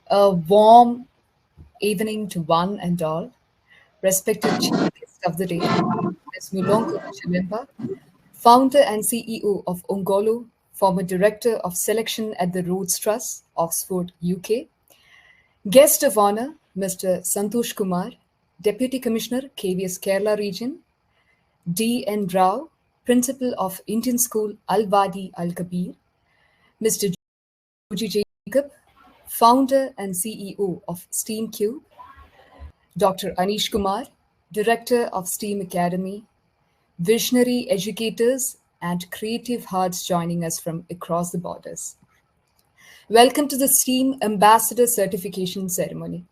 A warm evening to one and all. Respected Chief Guest of the Day, Ms. Mulongo Chilimba, founder and CEO of Ongolo, former Director of Selection at the Rhodes Trust, Oxford, UK. Guest of Honor, Mr. Santosh Kumar, Deputy Commissioner, KVS Kerala Region. D. N. Rao, Principal of Indian School Al Wadi Al Kabir. Mr. Joji Jacob, founder and CEO of STEAMCUBE. Dr. Anish Kumar, Director of STEAM Academy, visionary educators and creative hearts joining us from across the borders. Welcome to the STEAM Ambassador Certification Ceremony,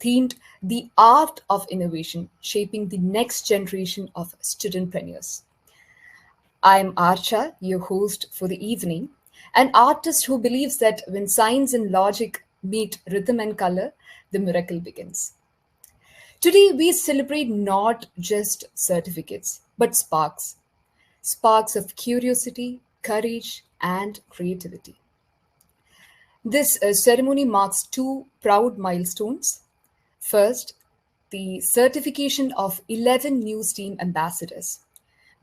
themed The Art of Innovation, Shaping the Next Generation of Studentpreneurs. I'm Archa, your host for the evening, an artist who believes that when science and logic meet rhythm and color, the miracle begins. Today, we celebrate not just certificates, but sparks. Sparks of curiosity, courage, and creativity. This ceremony marks two proud milestones. First, the certification of 11 new STEAM ambassadors,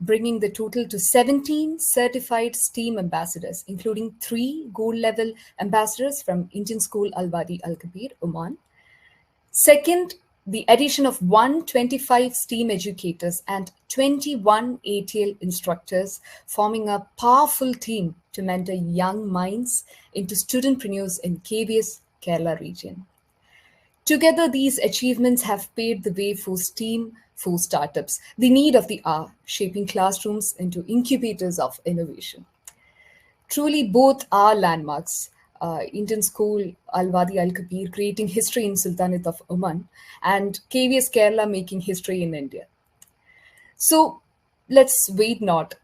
bringing the total to 17 certified STEAM ambassadors, including three gold level ambassadors from Indian School Al Wadi Al Kabir, Oman. Second, the addition of 125 STEAM educators and 21 ATL instructors, forming a powerful team to mentor young minds into studentpreneurs in KVS Kerala region. Together, these achievements have paved the way for STEAM for startups, the need of the hour, shaping classrooms into incubators of innovation. Truly, both are landmarks. Indian School Al Wadi Al Kabir creating history in Sultanate of Oman, and KVS Kerala making history in India. So let's wait not.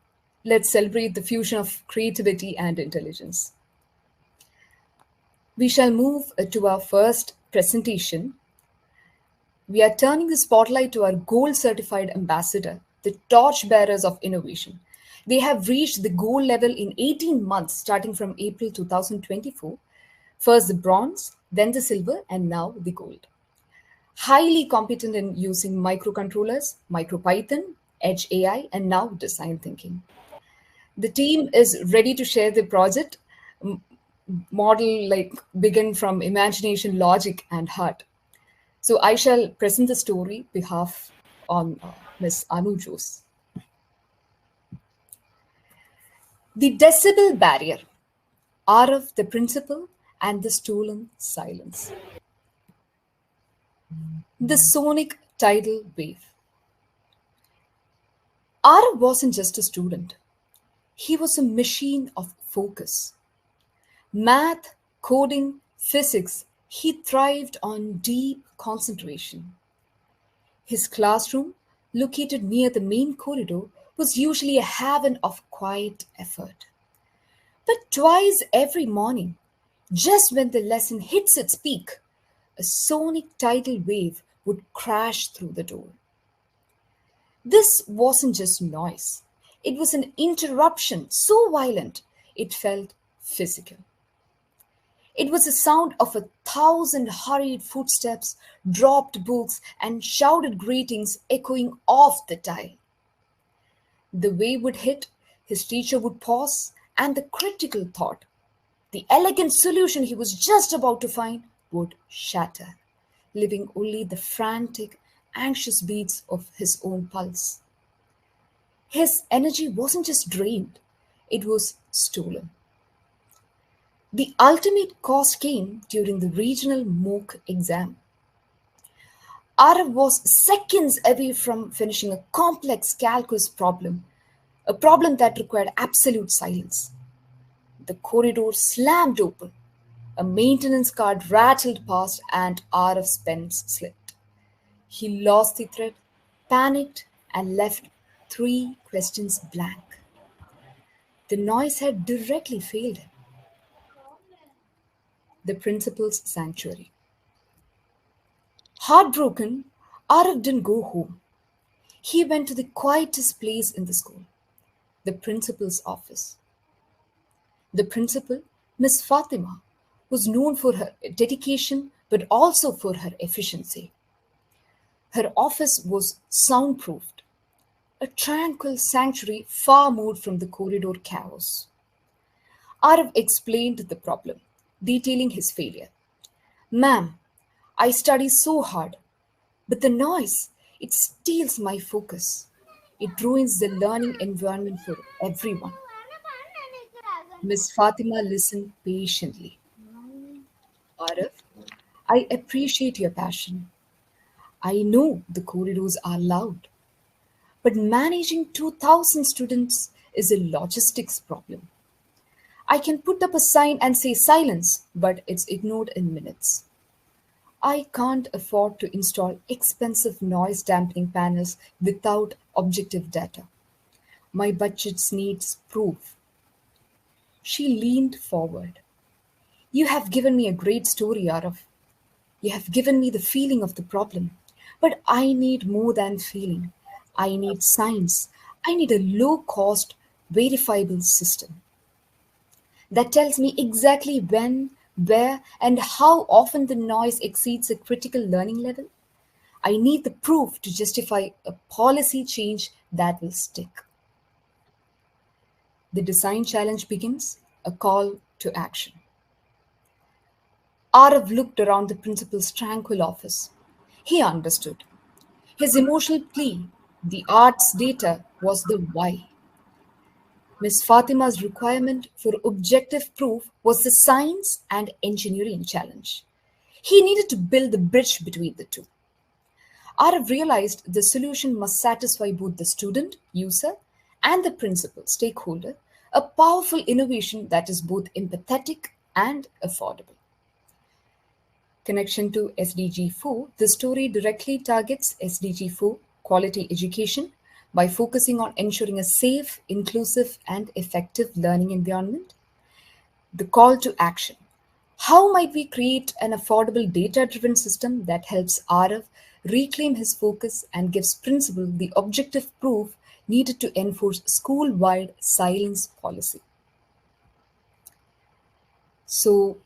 Let's celebrate the fusion of creativity and intelligence. We shall move to our first presentation. We are turning the spotlight to our gold certified ambassador, the torchbearers of innovation. They have reached the gold level in 18 months, starting from April 2024. First the bronze, then the silver, and now the gold. Highly competent in using microcontrollers, MicroPython, Edge AI, and now design thinking. The team is ready to share the project model like begin from imagination, logic, and heart. So I shall present the story behalf on Ms. Anu Jose. The decibel barrier, Arav the principle, and the stolen silence. The sonic tidal wave. Arav wasn't just a student. He was a machine of focus. Math, coding, physics, he thrived on deep concentration. His classroom, located near the main corridor, was usually a haven of quiet effort. But twice every morning, just when the lesson hits its peak, a sonic tidal wave would crash through the door. This wasn't just noise, it was an interruption so violent it felt physical. It was the sound of 1,000 hurried footsteps, dropped books, and shouted greetings echoing off the tile. The wave would hit, his teacher would pause, and the critical thought, the elegant solution he was just about to find, would shatter, leaving only the frantic, anxious beats of his own pulse. His energy wasn't just drained, it was stolen. The ultimate cost came during the regional mock exam. Arav was seconds away from finishing a complex calculus problem, a problem that required absolute silence. The corridor slammed open. A maintenance card rattled past and Arav's pen slipped. He lost the thread, panicked, and left three questions blank. The noise had directly failed him. The principal's sanctuary. Heartbroken, Arav didn't go home. He went to the quietest place in the school, the principal's office. The principal, Miss Fatima, was known for her dedication but also for her efficiency. Her office was soundproofed, a tranquil sanctuary far moved from the corridor chaos. Arav explained the problem, detailing his failure. Ma'am, I study so hard, but the noise, it steals my focus. It ruins the learning environment for everyone. Miss Fatima listened patiently. Arav, I appreciate your passion. I know the corridors are loud, but managing 2,000 students is a logistics problem. I can put up a sign and say silence, but it's ignored in minutes. I can't afford to install expensive noise dampening panels without objective data. My budget needs proof. She leaned forward. You have given me a great story, Arav. You have given me the feeling of the problem. But I need more than feeling. I need science. I need a low cost, verifiable system that tells me exactly when, where, and how often the noise exceeds a critical learning level. I need the proof to justify a policy change that will stick. The design challenge begins, a call to action. Arav looked around the principal's tranquil office. He understood. His emotional plea, the arts data, was the why. Miss Fatima's requirement for objective proof was the science and engineering challenge. He needed to build the bridge between the two. Arav realized the solution must satisfy both the student, user, and the principal, stakeholder, a powerful innovation that is both empathetic and affordable. Connection to SDG 4, the story directly targets SDG 4 quality education by focusing on ensuring a safe, inclusive, and effective learning environment. The call to action. How might we create an affordable data driven system that helps Arav reclaim his focus and gives principal the objective proof needed to enforce school wide silence policy? So,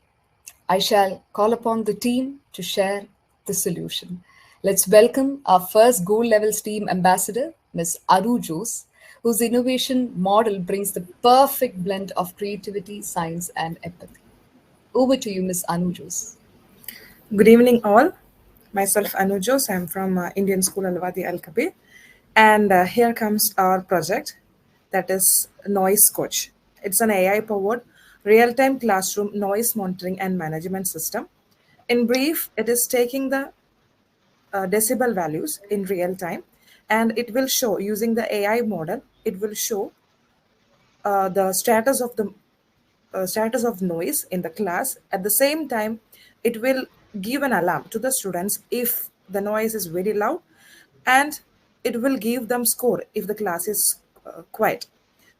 I shall call upon the team to share the solution. Let's welcome our first gold level STEAM ambassador, Ms. Aru Jose, whose innovation model brings the perfect blend of creativity, science, and empathy. Over to you, Ms. Anu Jose. Good evening, all. Myself, Anujos. I'm from Indian School Alwadi Al Kabir. And here comes our project that is Noise Coach. It's an AI powered real time classroom noise monitoring and management system. In brief, it is taking the decibel values in real time and it will show using the AI model, it will show the status of noise in the class. At the same time, it will give an alarm to the students if the noise is very loud, and it will give them score if the class is quiet.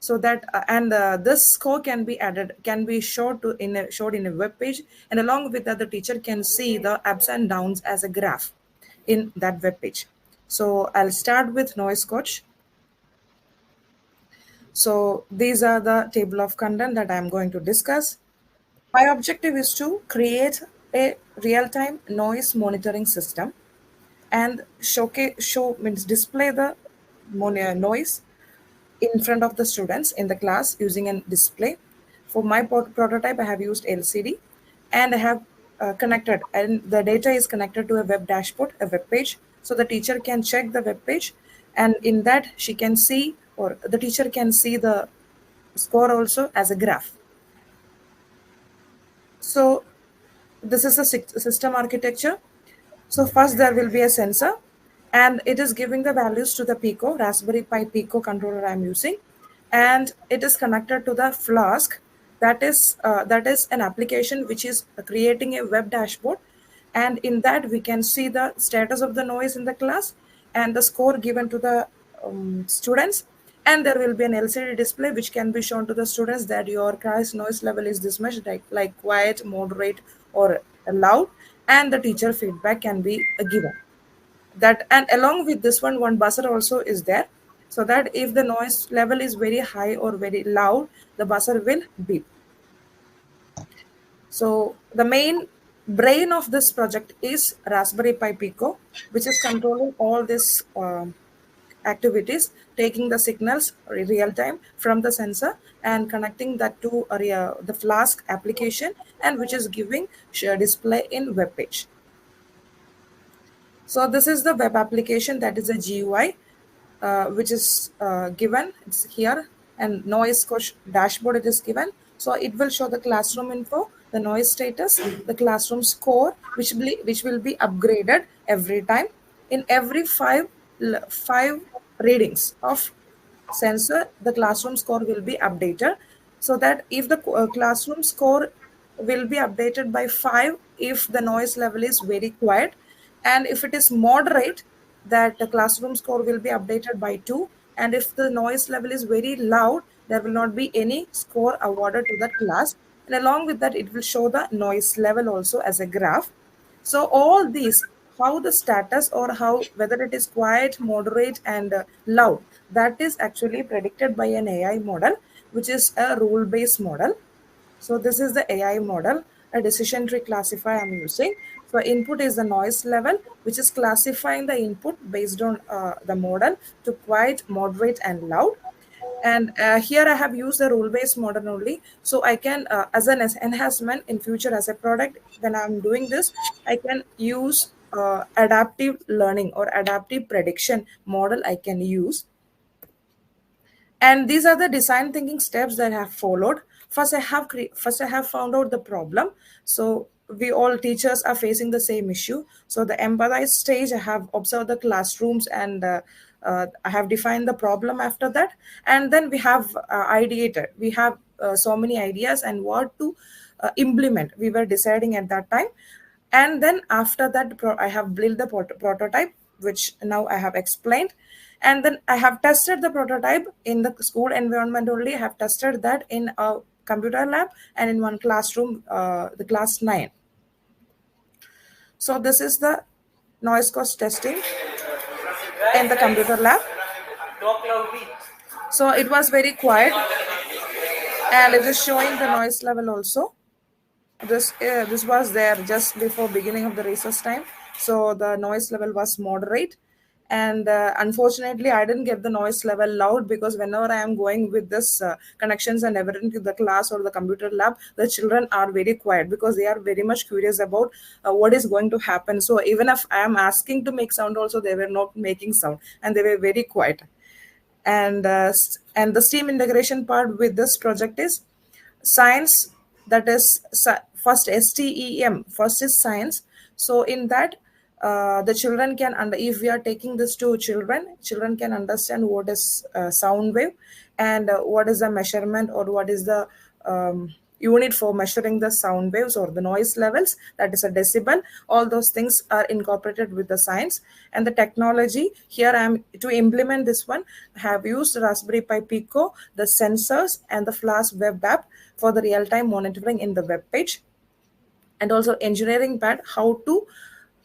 So that and this score can be added, can be showed in a web page, and along with that, the teacher can see the ups and downs as a graph in that web page. So I'll start with noise coach. So these are the table of content that I'm going to discuss. My objective is to create a real-time noise monitoring system and show means display the noise in front of the students in the class using a display. For my prototype, I have used LCD and I have connected, and the data is connected to a web dashboard, a web page. So the teacher can check the web page, and in that she can see, or the teacher can see the score also as a graph. So this is the system architecture. So first there will be a sensor and it is giving the values to the Pico, Raspberry Pi Pico controller I'm using, and it is connected to the Flask. That is an application which is creating a web dashboard, and in that we can see the status of the noise in the class and the score given to the students, and there will be an LCD display which can be shown to the students that your class noise level is this much, like quiet, moderate, or loud, and the teacher feedback can be given. That, and along with this one buzzer also is there, so that if the noise level is very high or very loud, the buzzer will beep. So the main brain of this project is Raspberry Pi Pico, which is controlling all these activities, taking the signals real time from the sensor and connecting that to the Flask application, and which is giving share display in web page. So this is the web application, that is a GUI, which is given. It's here, and noise dashboard it is given. So it will show the classroom info, the noise status, the classroom score, which will be upgraded every time. In every five readings of sensor, the classroom score will be updated, so that if the classroom score will be updated by 5 if the noise level is very quiet, and if it is moderate, that the classroom score will be updated by 2, and if the noise level is very loud, there will not be any score awarded to that class, and along with that it will show the noise level also as a graph. So all these, how the status, or how whether it is quiet, moderate, and loud, that is actually predicted by an AI model, which is a rule based model. So this is the AI model, a decision tree classifier I'm using. So input is the noise level, which is classifying the input based on the model to quiet, moderate, and loud. And here I have used the rule based model only, so I can as an enhancement in future as a product, when I'm doing this, I can use adaptive learning or adaptive prediction model I can use. And these are the design thinking steps that I have followed. First I have found out the problem. So we all teachers are facing the same issue. So the empathize stage, I have observed the classrooms, and I have defined the problem after that. And then we have ideated. We have so many ideas and what to implement. We were deciding at that time. And then after that, I have built the prototype, which now I have explained. And then I have tested the prototype in the school environment only. I have tested that in a computer lab and in one classroom, the class 9. So this is the noise cost testing in the computer lab. So it was very quiet, and it is showing the noise level also. This was there just before beginning of the recess time, so the noise level was moderate. And unfortunately I didn't get the noise level loud, because whenever I am going with this connections and everything to the class or the computer lab, the children are very quiet because they are very much curious about what is going to happen. So even if I am asking to make sound also, they were not making sound, and they were very quiet. And the steam integration part with this project is science, that is first STEM, first is science. So in that, the children can if we are taking this to children can understand what is sound wave, and what is the measurement, or what is the unit for measuring the sound waves or the noise levels, that is a decibel. All those things are incorporated with the science. And the technology here, I am to implement this one, have used Raspberry Pi Pico, the sensors, and the Flash web app for the real-time monitoring in the web page. And also engineering part, how to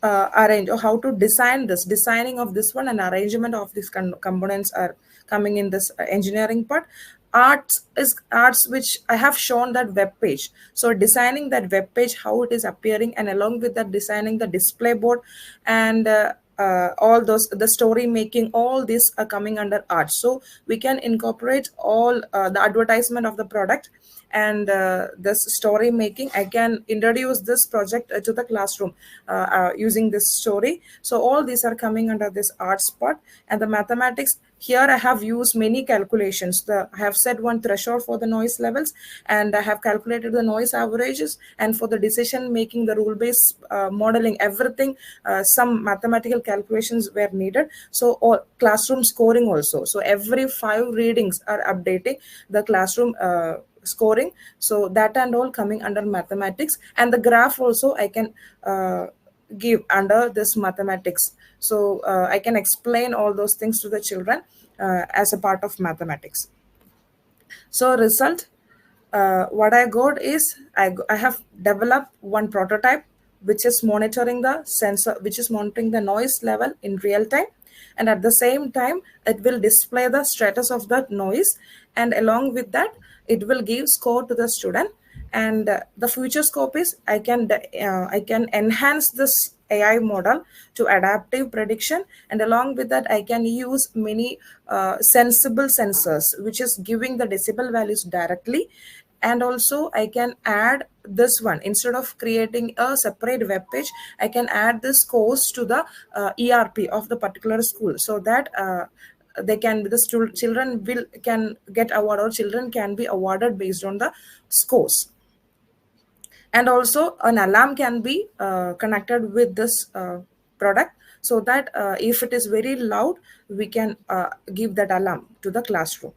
arrange or how to designing of this one, and arrangement of these components are coming in this engineering part. Arts which I have shown that web page, so designing that web page, how it is appearing, and along with that designing the display board, and all those, the story making, all these are coming under art. So we can incorporate all the advertisement of the product, and this story making, I can introduce this project to the classroom using this story. So all these are coming under this arts part. And the mathematics, here I have used many calculations. I have set one threshold for the noise levels, and I have calculated the noise averages, and for the decision making, the rule based modeling, everything, some mathematical calculations were needed. So all classroom scoring also, so every 5 readings are updating the classroom scoring. So that and all coming under mathematics. And the graph also I can give under this mathematics. So I can explain all those things to the children as a part of mathematics. So result, what I got is I have developed one prototype which is monitoring the sensor, which is monitoring the noise level in real time, and at the same time it will display the status of that noise, and along with that it will give score to the student. And the future scope is I can enhance this AI model to adaptive prediction, and along with that I can use many sensible sensors which is giving the decibel values directly. And also I can add this one, instead of creating a separate web page, I can add this course to the ERP of the particular school, so that they can children will can get award, or children can be awarded based on the scores. And also an alarm can be connected with this product, so that if it is very loud, we can give that alarm to the classroom.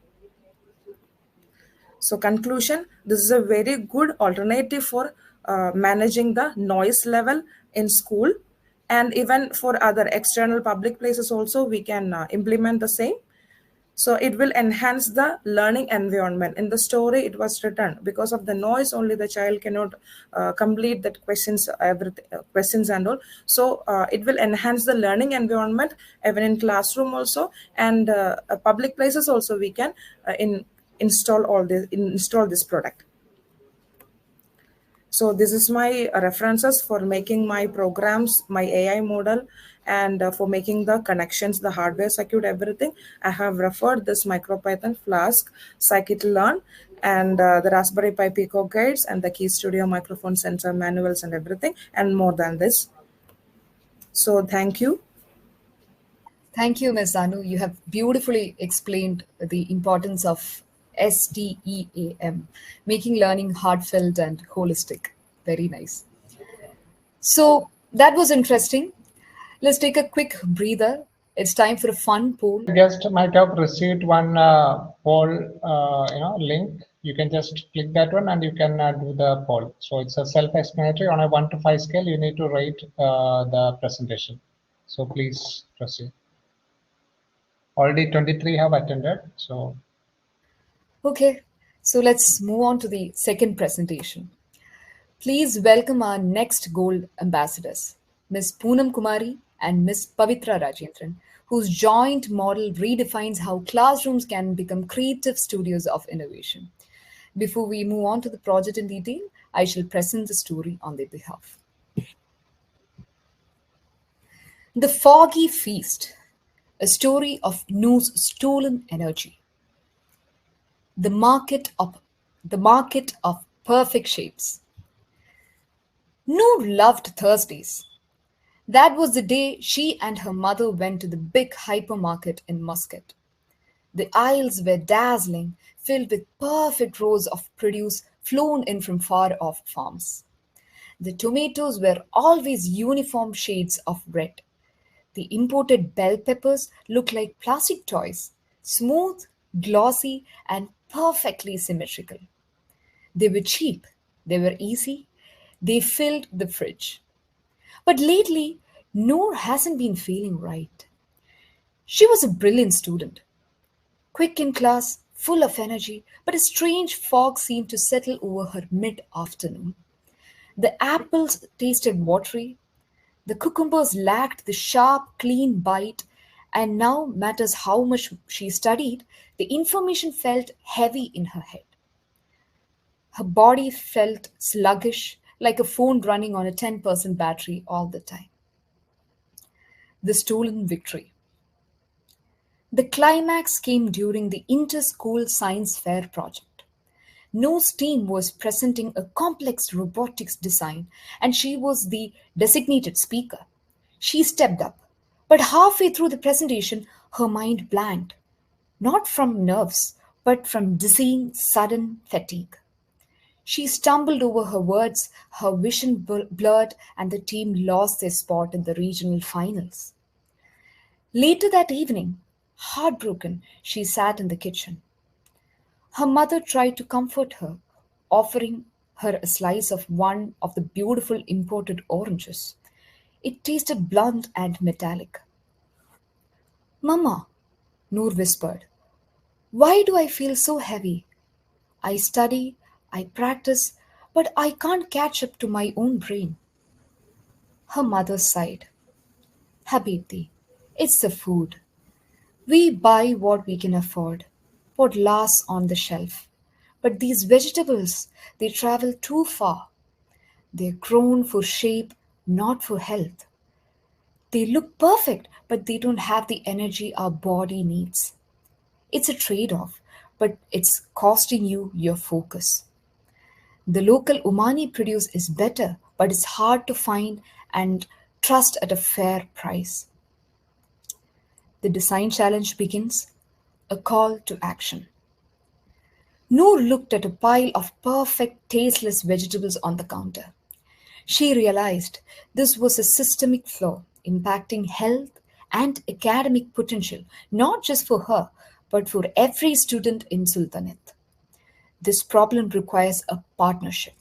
So conclusion, this is a very good alternative for managing the noise level in school, and even for other external public places also we can implement the same. So it will enhance the learning environment. In the story it was written, because of the noise only the child cannot complete that questions, everything, questions and all. So it will enhance the learning environment even in classroom also, and public places also we can install this product. So this is my references for making my programs, my AI model, and for making the connections, the hardware circuit, everything. I have referred this MicroPython, Flask, Scikit-learn, and the Raspberry Pi Pico guides, and the Key Studio microphone sensor manuals and everything, and more than this. So thank you. Thank you, Ms. Anu. You have beautifully explained the importance of STEAM, making learning heartfelt and holistic. Very nice. So that was interesting. Let's take a quick breather. It's time for a fun poll. Guest might have received one poll, link. You can just click that one and you can do the poll. So it's a self-explanatory. On a 1 to 5 scale, you need to rate the presentation. So please proceed. Already 23 have attended. So Okay, so let's move on to the second presentation. Please welcome our next gold ambassadors, Ms. Poonam Kumari and Ms. Pavitra Rajendran, whose joint model redefines how classrooms can become creative studios of innovation. Before we move on to the project in detail, I shall present the story on their behalf. The Foggy Feast, a story of Noo's stolen energy. The market of the market of perfect shapes. Noor loved Thursdays. That was the day she and her mother went to the big hypermarket in Muscat. The aisles were dazzling, filled with perfect rows of produce flown in from far off farms. The tomatoes were always uniform shades of red. The imported bell peppers looked like plastic toys, smooth, glossy, and perfectly symmetrical. They were cheap, they were easy, they filled the fridge. But lately, Noor hasn't been feeling right. She was a brilliant student, quick in class, full of energy, but a strange fog seemed to settle over her mid afternoon. The apples tasted watery, the cucumbers lacked the sharp, clean bite, and now matters how much she studied, the information felt heavy in her head. Her body felt sluggish, like a phone running on a 10% battery all the time. The stolen victory. The climax came during the inter-school science fair project. No's team was presenting a complex robotics design, and she was the designated speaker. She stepped up, but halfway through the presentation, her mind blanked, not from nerves, but from dizzying, sudden fatigue. She stumbled over her words, her vision blurred, and the team lost their spot in the regional finals. Later that evening, heartbroken, she sat in the kitchen. Her mother tried to comfort her, offering her a slice of one of the beautiful imported oranges. It tasted blunt and metallic. Mama, Noor whispered, why do I feel so heavy? I study, I practice, but I can't catch up to my own brain. Her mother sighed. Habibti, it's the food. We buy what we can afford, what lasts on the shelf. But these vegetables, they travel too far. They're grown for shape, not for health. They look perfect, but they don't have the energy our body needs. It's a trade off, but it's costing you your focus. The local umani produce is better, but it's hard to find and trust at a fair price. The design challenge begins, a call to action. Noor looked at a pile of perfect, tasteless vegetables on the counter. She realized this was a systemic flaw impacting health and academic potential, not just for her, but for every student in Sultanate. This problem requires a partnership.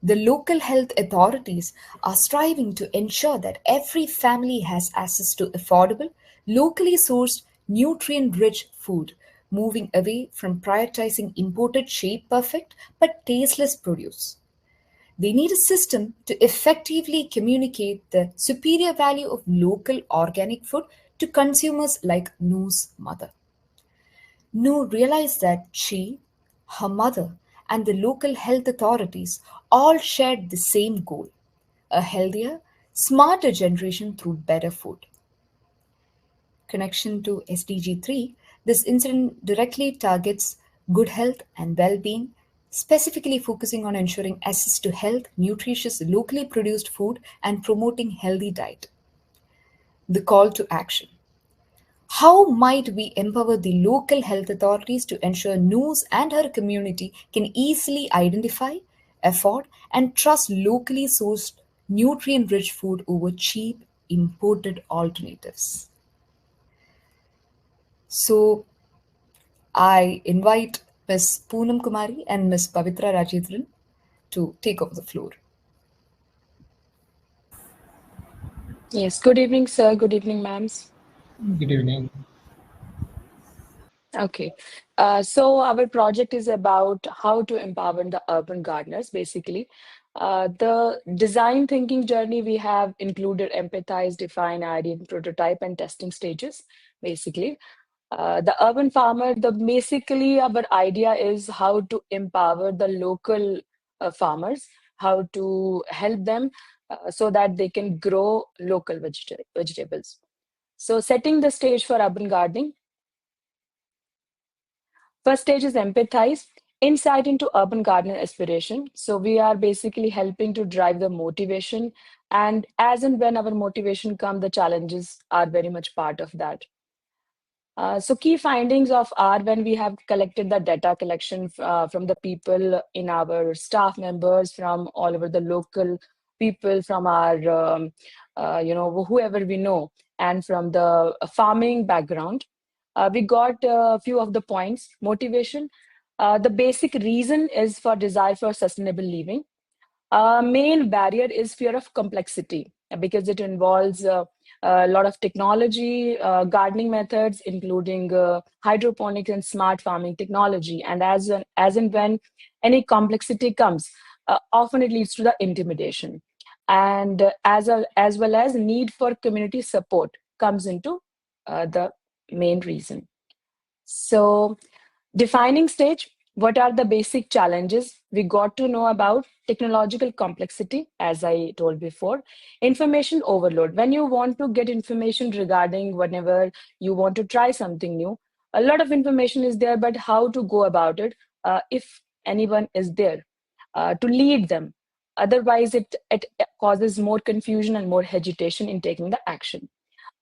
The local health authorities are striving to ensure that every family has access to affordable, locally sourced, nutrient rich food, moving away from prioritizing imported shape perfect but tasteless produce. They need a system to effectively communicate the superior value of local organic food to consumers like Noo's mother. Noo realized that she, her mother, and the local health authorities all shared the same goal, a healthier, smarter generation through better food. Connection to SDG 3, this incident directly targets good health and well being, specifically focusing on ensuring access to health, nutritious, locally produced food, and promoting healthy diet. The call to action. How might we empower the local health authorities to ensure Noos and her community can easily identify, afford, and trust locally sourced, nutrient rich food over cheap, imported alternatives? So, I invite Ms. Poonam Kumari and Ms. Pavitra Rajendran to take over the floor. Yes, good evening, sir. Good evening, ma'ams. Good evening. Okay. So our project is about how to empower the urban gardeners, basically. The design thinking journey we have included empathize, define, idea, prototype, and testing stages, basically. The urban farmer, the basically our idea is how to empower the local farmers, how to help them so that they can grow local vegetables. So setting the stage for urban gardening. First stage is empathize, insight into urban gardener aspiration. So we are basically helping to drive the motivation. And as and when our motivation come, the challenges are very much part of that. So key findings of are when we have collected the data collection from the people in our staff members, from all over the local people, from our, whoever we know, and from the farming background. We got a few of the points. Motivation. The basic reason is for desire for sustainable living. Main barrier is fear of complexity because it involves a lot of technology, gardening methods, including hydroponics and smart farming technology. And as and when any complexity comes, often it leads to the intimidation. And as well as need for community support comes into the main reason. So defining stage, what are the basic challenges? We got to know about technological complexity, as I told before. Information overload. When you want to get information regarding whenever you want to try something new, a lot of information is there, but how to go about it, if anyone is there to lead them. Otherwise, it causes more confusion and more hesitation in taking the action.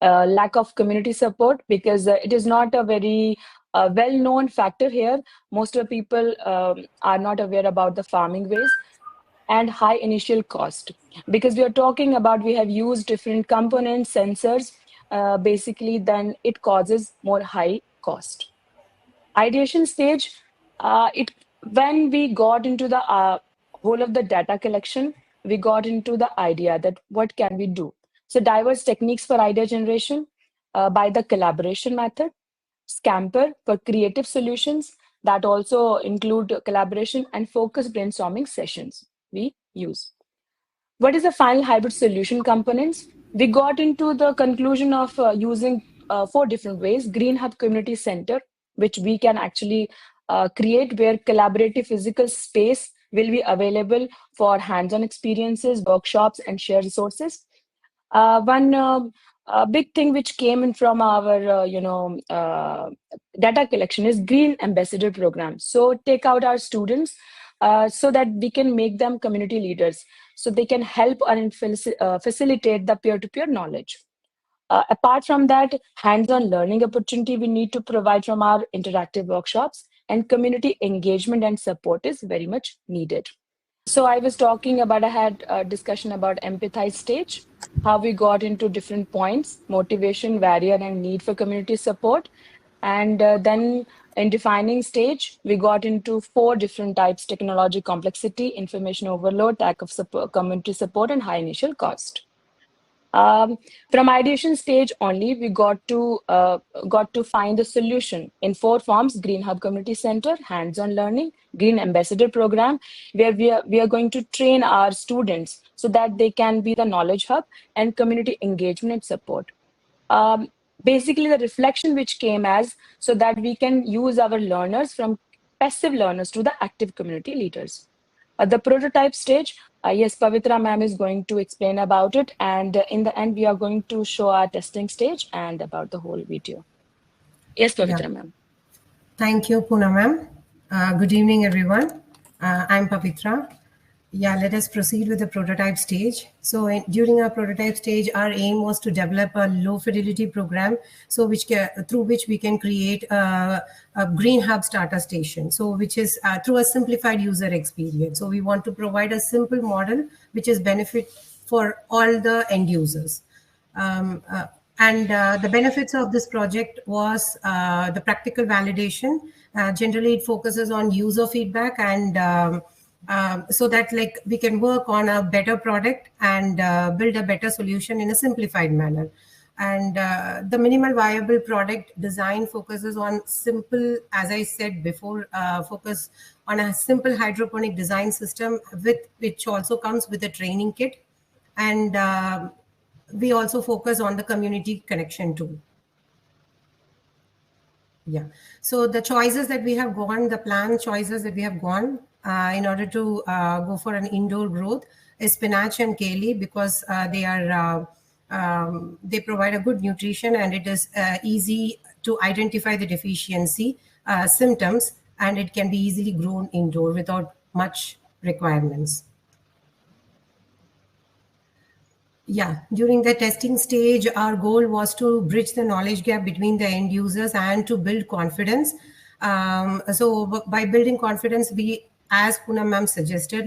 Lack of community support because it is not a very well-known factor here. Most of the people are not aware about the farming ways, and high initial cost because we are talking about we have used different components, sensors, basically then it causes more high cost. Ideation stage, it when we got into the whole of the data collection, we got into the idea that what can we do. So diverse techniques for idea generation by the collaboration method, Scamper for creative solutions that also include collaboration and focused brainstorming sessions we use. What is the final hybrid solution components? We got into the conclusion of using four different ways. Green Hub Community Center, which we can actually create where collaborative physical space will be available for hands-on experiences, workshops, and shared resources. One big thing which came in from our, data collection is Green Ambassador Program. So take out our students so that we can make them community leaders, so they can help and facilitate the peer-to-peer knowledge. Apart from that, hands-on learning opportunity we need to provide from our interactive workshops, and community engagement and support is very much needed. So I was talking about, I had a discussion about empathize stage, how we got into different points, motivation, barrier, and need for community support. And then in defining stage, we got into 4 different types: technology complexity, information overload, lack of support, community support, and high initial cost. Um, from ideation stage only, we got to find the solution in 4 forms: Green Hub Community Center, hands-on learning, Green Ambassador Program, where we are going to train our students so that they can be the knowledge hub, and community engagement and support. Um, Basically, the reflection which came as so that we can use our learners from passive learners to the active community leaders. The prototype stage, yes, Pavitra ma'am is going to explain about it. And in the end, we are going to show our testing stage and about the whole video. Yes, Yeah. Pavitra ma'am. Thank you, Poona ma'am. Good evening, everyone. I'm Pavitra. Yeah, let us proceed with the prototype stage. So during our prototype stage, our aim was to develop a low fidelity program, so through which we can create a green hub starter station. So which is through a simplified user experience. So we want to provide a simple model which is benefit for all the end users. And the benefits of this project was the practical validation. Generally, it focuses on user feedback and so that like we can work on a better product and build a better solution in a simplified manner. And the minimal viable product design focuses on simple, as I said before, focus on a simple hydroponic design system which also comes with a training kit. And we also focus on the community connection too. Yeah. So the choices that we have gone, the plan choices that we have gone in order to go for an indoor growth is spinach and kale, because they provide a good nutrition, and it is easy to identify the deficiency symptoms, and it can be easily grown indoor without much requirements. Yeah, during the testing stage, our goal was to bridge the knowledge gap between the end users and to build confidence. So by building confidence, as Poona ma'am suggested,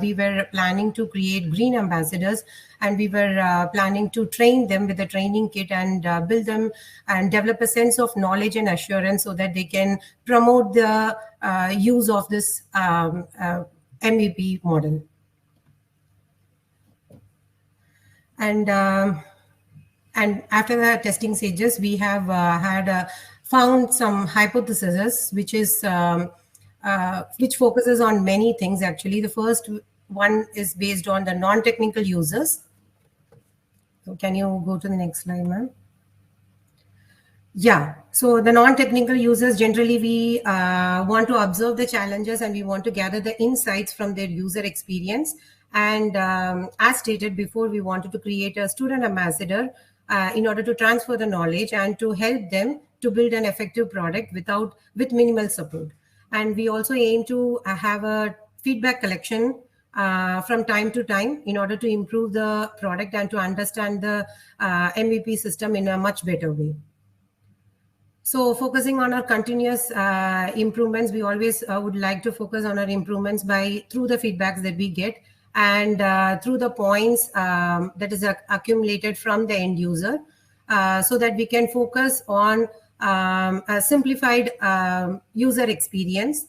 we were planning to create green ambassadors, and we were planning to train them with a training kit and build them and develop a sense of knowledge and assurance so that they can promote the use of this MVP model. And after the testing stages, we have found some hypotheses, which focuses on many things. Actually, the first one is based on the non-technical users. So can you go to the next slide, ma'am? Yeah, so the non-technical users, generally we want to observe the challenges and we want to gather the insights from their user experience. And as stated before, we wanted to create a student ambassador in order to transfer the knowledge and to help them to build an effective product with minimal support. And we also aim to have a feedback collection from time to time in order to improve the product and to understand the MVP system in a much better way. So focusing on our continuous improvements, we always would like to focus on our improvements through the feedbacks that we get and through the points that is accumulated from the end user, so that we can focus on a simplified user experience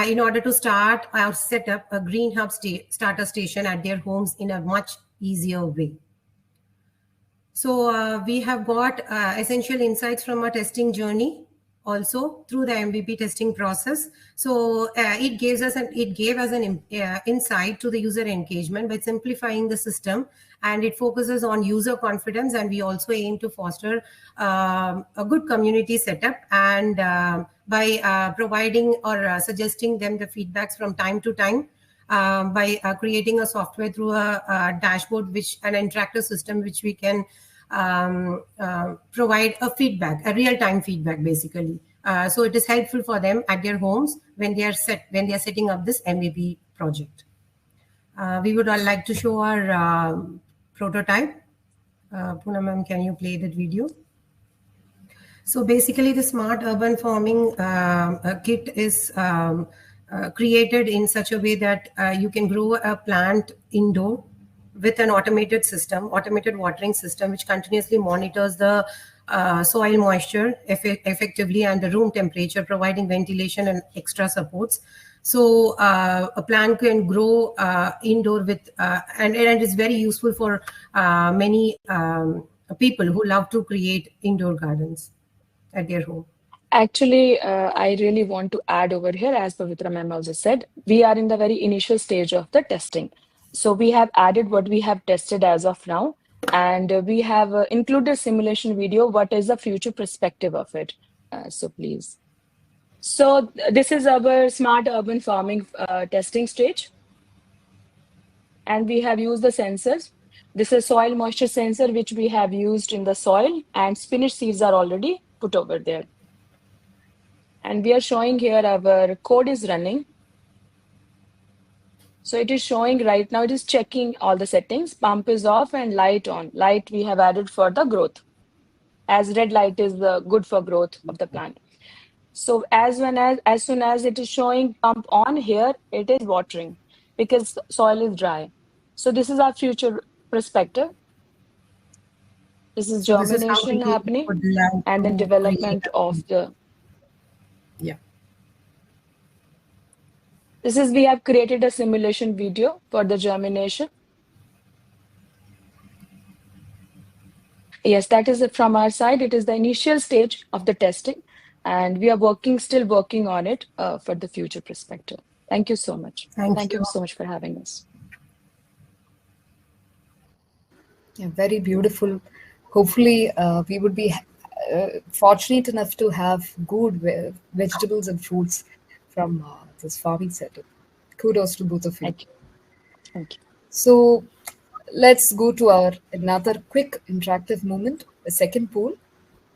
in order to start or set up a Green Hub starter station at their homes in a much easier way. So we have got essential insights from our testing journey also through the MVP testing process. So it gave us an insight to the user engagement by simplifying the system, and it focuses on user confidence. And we also aim to foster a good community setup, and by providing or suggesting them the feedbacks from time to time, by creating a software through a dashboard, which an interactive system which we can provide a real-time feedback, basically. So it is helpful for them at their homes when they are setting up this MVP project. We would all like to show our prototype. Poonam ma'am, can you play that video? So basically, the smart urban farming kit is created in such a way that you can grow a plant indoor with an automated watering system, which continuously monitors the soil moisture effectively and the room temperature, providing ventilation and extra supports. So a plant can grow indoor with, and it is very useful for many people who love to create indoor gardens at their home. Actually, I really want to add over here, as Pavitra ma'am also said, we are in the very initial stage of the testing. So we have added what we have tested as of now, and we have included simulation video. What is the future perspective of it? So please. So this is our smart urban farming testing stage. And we have used the sensors. This is soil moisture sensor, which we have used in the soil, and spinach seeds are already put over there. And we are showing here our code is running. So it is showing right now, it is checking all the settings. Pump is off and light on. Light we have added for the growth, as red light is good for growth of the plant. So as soon as it is showing pump on here, it is watering because soil is dry. So this is our future perspective. This is germination happening and then development of the. Yeah. This is, we have created a simulation video for the germination. Yes, that is it from our side. It is the initial stage of the testing, and we are still working on it for the future perspective. Thank you so much. Thank you so much for having us. Yeah, very beautiful. Hopefully, we would be fortunate enough to have good vegetables and fruits from this farming setup. Kudos to both of you. Thank you. Thank you. So let's go to our another quick interactive moment, a second poll.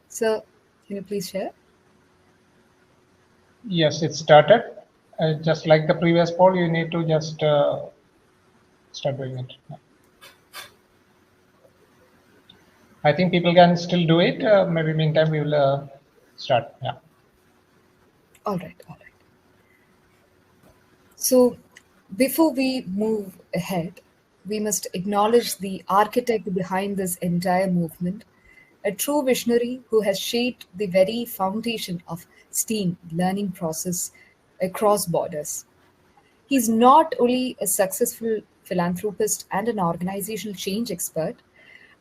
Sir, can you please share? Yes, it started. Just like the previous poll, you need to just start doing it. I think people can still do it. Maybe meantime we will start. Yeah. All right. So before we move ahead, we must acknowledge the architect behind this entire movement, a true visionary who has shaped the very foundation of STEAM learning process across borders. He's not only a successful philanthropist and an organizational change expert,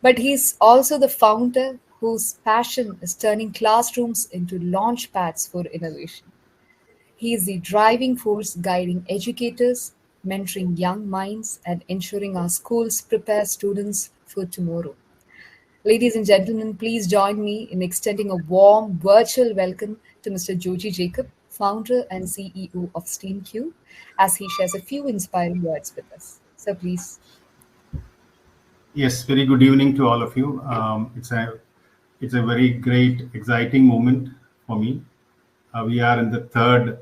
but he's also the founder whose passion is turning classrooms into launch pads for innovation. He is the driving force guiding educators, mentoring young minds, and ensuring our schools prepare students for tomorrow. Ladies and gentlemen, please join me in extending a warm virtual welcome to Mr. Joji Jacob, founder and CEO of STEAMCUBE, as he shares a few inspiring words with us. So please. Yes, very good evening to all of you. It's a very great, exciting moment for me. We are in the third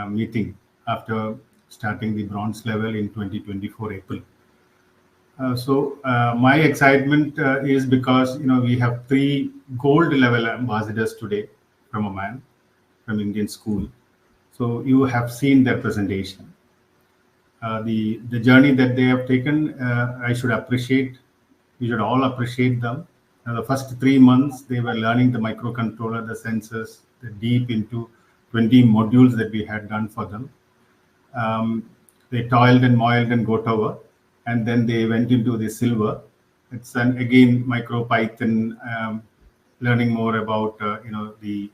meeting after starting the bronze level in 2024 April. My excitement is because we have 3 gold level ambassadors today from Oman, from Indian school. So you have seen their presentation. The journey that they have taken, I should appreciate. We should all appreciate them. The first 3 months, they were learning the microcontroller, the sensors, the deep into 20 modules that we had done for them. They toiled and moiled and got over, and then they went into the silver. It's again MicroPython, learning more about the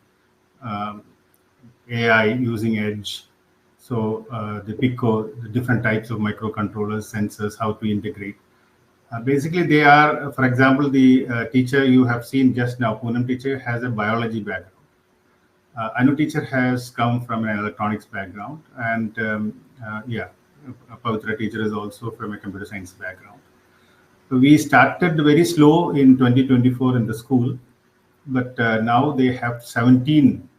AI using edge. So the Pico, the different types of microcontrollers, sensors, how to integrate. Basically, they are, for example, the teacher you have seen just now, Poonam teacher, has a biology background. Anu teacher has come from an electronics background, and yeah, Pavitra teacher is also from a computer science background. So we started very slow in 2024 in the school, but now they have 17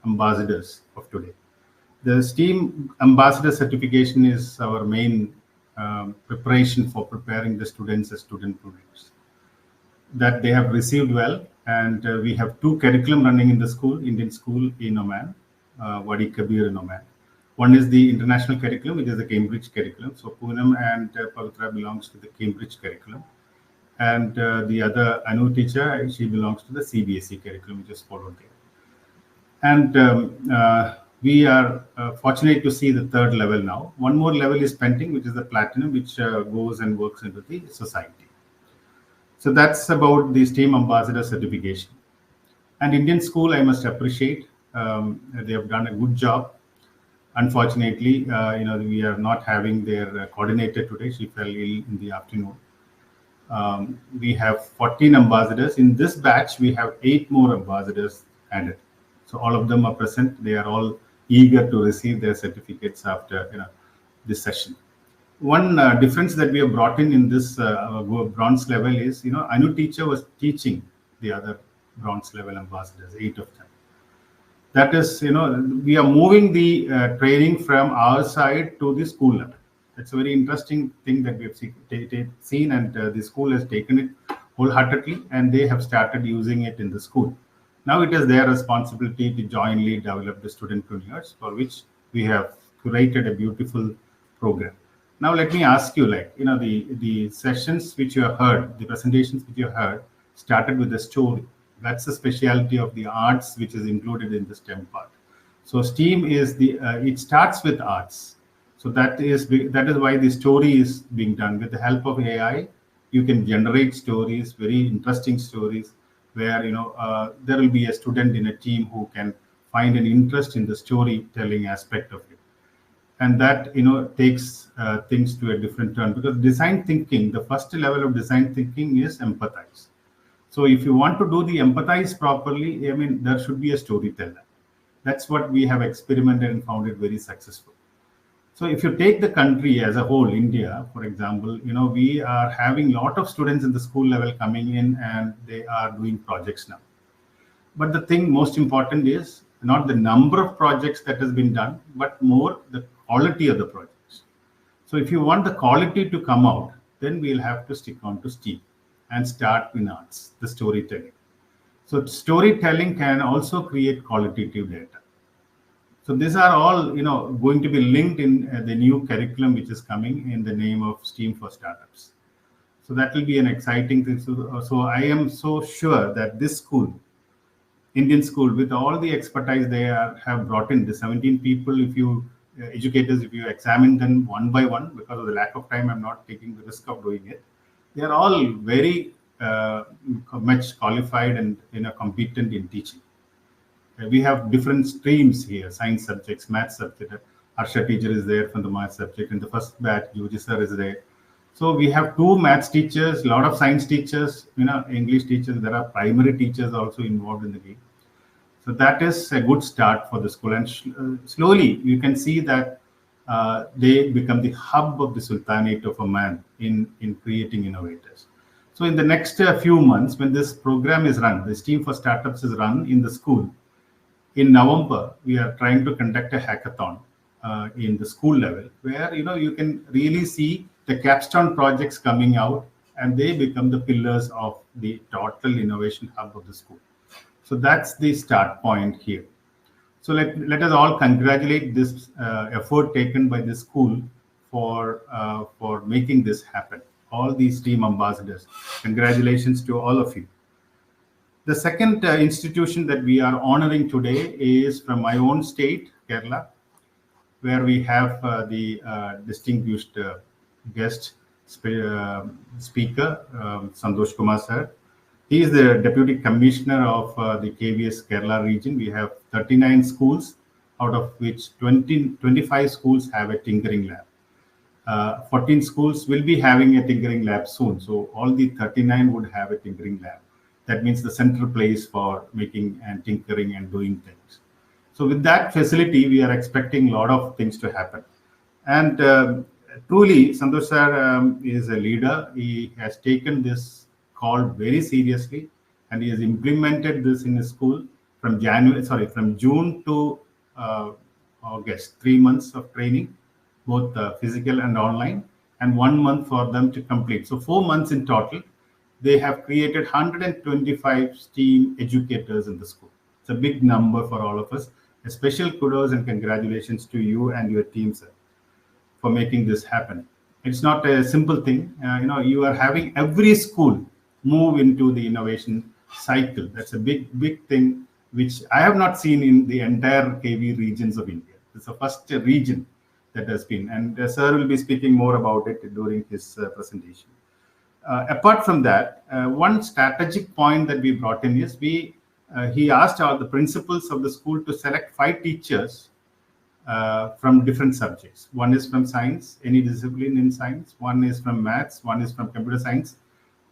ambassadors of today. The STEAM ambassador certification is our main preparation for preparing the students as student producers. That they have received well, and we have two curriculum running in the school, Indian school in Oman, Wadi Kabir in Oman. One is the international curriculum, it is the Cambridge curriculum. So Poonam and Pavitra belongs to the Cambridge curriculum. And the other Anu teacher, she belongs to the CBSE curriculum, which is followed there. And we are fortunate to see the third level now. One more level is pending, which is the platinum, which goes and works into the society. So that's about the STEAM ambassador certification. And Indian school, I must appreciate, they have done a good job. Unfortunately, we are not having their coordinator today. She fell ill in the afternoon. We have 14 ambassadors. In this batch, we have 8 more ambassadors added. So all of them are present. They are all eager to receive their certificates after this session. One difference that we have brought in this bronze level is, Anu teacher was teaching the other bronze level ambassadors, 8 of them. That is, we are moving the training from our side to the school level. It's a very interesting thing that we have seen, and the school has taken it wholeheartedly, and they have started using it in the school. Now it is their responsibility to jointly develop the studentpreneurs, for which we have curated a beautiful program. Now let me ask you, the sessions which you have heard, the presentations which you have heard, started with a story. That's the specialty of the arts, which is included in the STEM part. So STEAM is it starts with arts. So that is why the story is being done with the help of AI. You can generate stories, very interesting stories, where there will be a student in a team who can find an interest in the storytelling aspect of it, and that takes things to a different turn, because design thinking, the first level of design thinking is empathize. So if you want to do the empathize properly, there should be a storyteller. That's what we have experimented and found it very successful. So if you take the country as a whole, India, for example, we are having a lot of students in the school level coming in, and they are doing projects now. But the thing most important is not the number of projects that has been done, but more the quality of the projects. So if you want the quality to come out, then we'll have to stick on to STEAM and start in arts, the storytelling. So storytelling can also create qualitative data. So these are all, going to be linked in the new curriculum, which is coming in the name of STEAM for Startups. So that will be an exciting thing. So I am so sure that this school, Indian school, with all the expertise they have brought in, the 17 people, if you educators, if you examine them one by one, because of the lack of time, I'm not taking the risk of doing it. They are all very much qualified and competent in teaching. We have different streams here: science subjects, math subject. Harsha teacher is there from the math subject. In the first batch, Yuji sir is there. So we have 2 maths teachers, a lot of science teachers, English teachers. There are primary teachers also involved in the game. So that is a good start for the school. And slowly you can see that they become the hub of the Sultanate of Oman in creating innovators. So in the next few months, when this program is run, the STEAM for Startups is run in the school, in November, we are trying to conduct a hackathon in the school level, where you can really see the capstone projects coming out, and they become the pillars of the total innovation hub of the school. So that's the start point here. So let us all congratulate this effort taken by the school for making this happen. All these STEAM ambassadors, congratulations to all of you. The second institution that we are honoring today is from my own state, Kerala, where we have the distinguished guest speaker, Santosh Kumar sir. He is the Deputy Commissioner of the KVS Kerala region. We have 39 schools, out of which 25 schools have a tinkering lab. 14 schools will be having a tinkering lab soon. So all the 39 would have a tinkering lab. That means the central place for making and tinkering and doing things. So with that facility, we are expecting a lot of things to happen. And truly, Santosh sir is a leader. He has taken this call very seriously, and he has implemented this in his school from June to August. 3 months of training, both physical and online, and 1 month for them to complete. So 4 months in total. They have created 125 STEAM educators in the school. It's a big number for all of us. A special kudos and congratulations to you and your team, sir, for making this happen. It's not a simple thing. You are having every school move into the innovation cycle. That's a big thing, which I have not seen in the entire KV regions of India. It's the first region that has been, and sir will be speaking more about it during his presentation. Apart from that, one strategic point that we brought in is he asked all the principals of the school to select 5 teachers from different subjects. One is from science, any discipline in science. One is from maths. One is from computer science.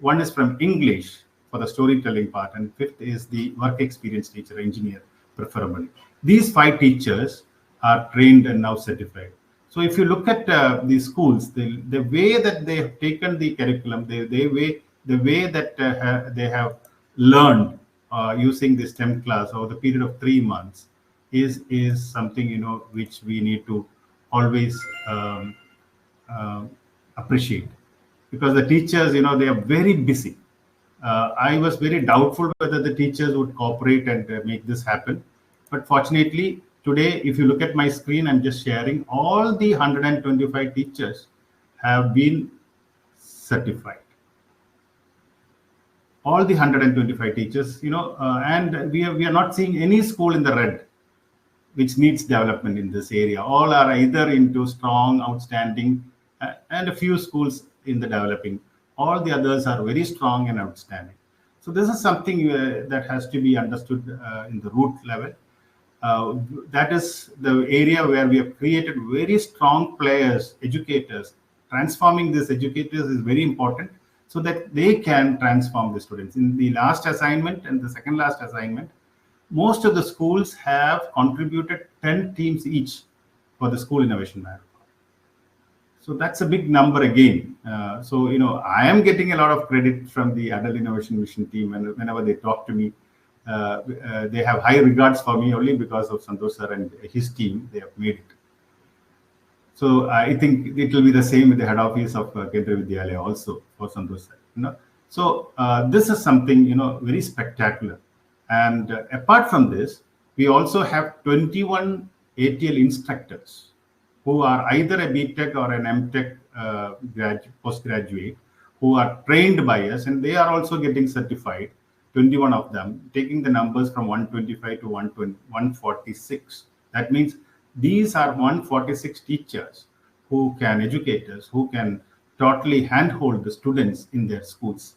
One is from English for the storytelling part. And 5th is the work experience teacher, engineer, preferably. These 5 teachers are trained and now certified. So if you look at these schools, the way that they have taken the curriculum, the way that they have learned using the STEM class over the period of 3 months is something which we need to always appreciate, because the teachers they are very busy. I was very doubtful whether the teachers would cooperate and make this happen, but fortunately today, if you look at my screen, I'm just sharing, all the 125 teachers have been certified. All the 125 teachers, and we are not seeing any school in the red which needs development in this area. All are either into strong, outstanding, and a few schools in the developing. All the others are very strong and outstanding. So this is something that has to be understood in the root level. That is the area where we have created very strong players, educators. Transforming these educators is very important so that they can transform the students. In the last assignment and the second last assignment, most of the schools have contributed 10 teams each for the school innovation marathon. So that's a big number again. So I am getting a lot of credit from the Adult Innovation Mission team, and whenever they talk to me, they have high regards for me only because of Santosh sir and his team. They have made it. So I think it will be the same with the head office of Kendriya Vidyalaya also for Santosh sir. So this is something very spectacular. And apart from this, we also have 21 ATL instructors who are either a BTech or an MTech postgraduate who are trained by us, and they are also getting certified. 21 of them, taking the numbers from 125 to 146. That means these are 146 teachers educators who can totally handhold the students in their schools.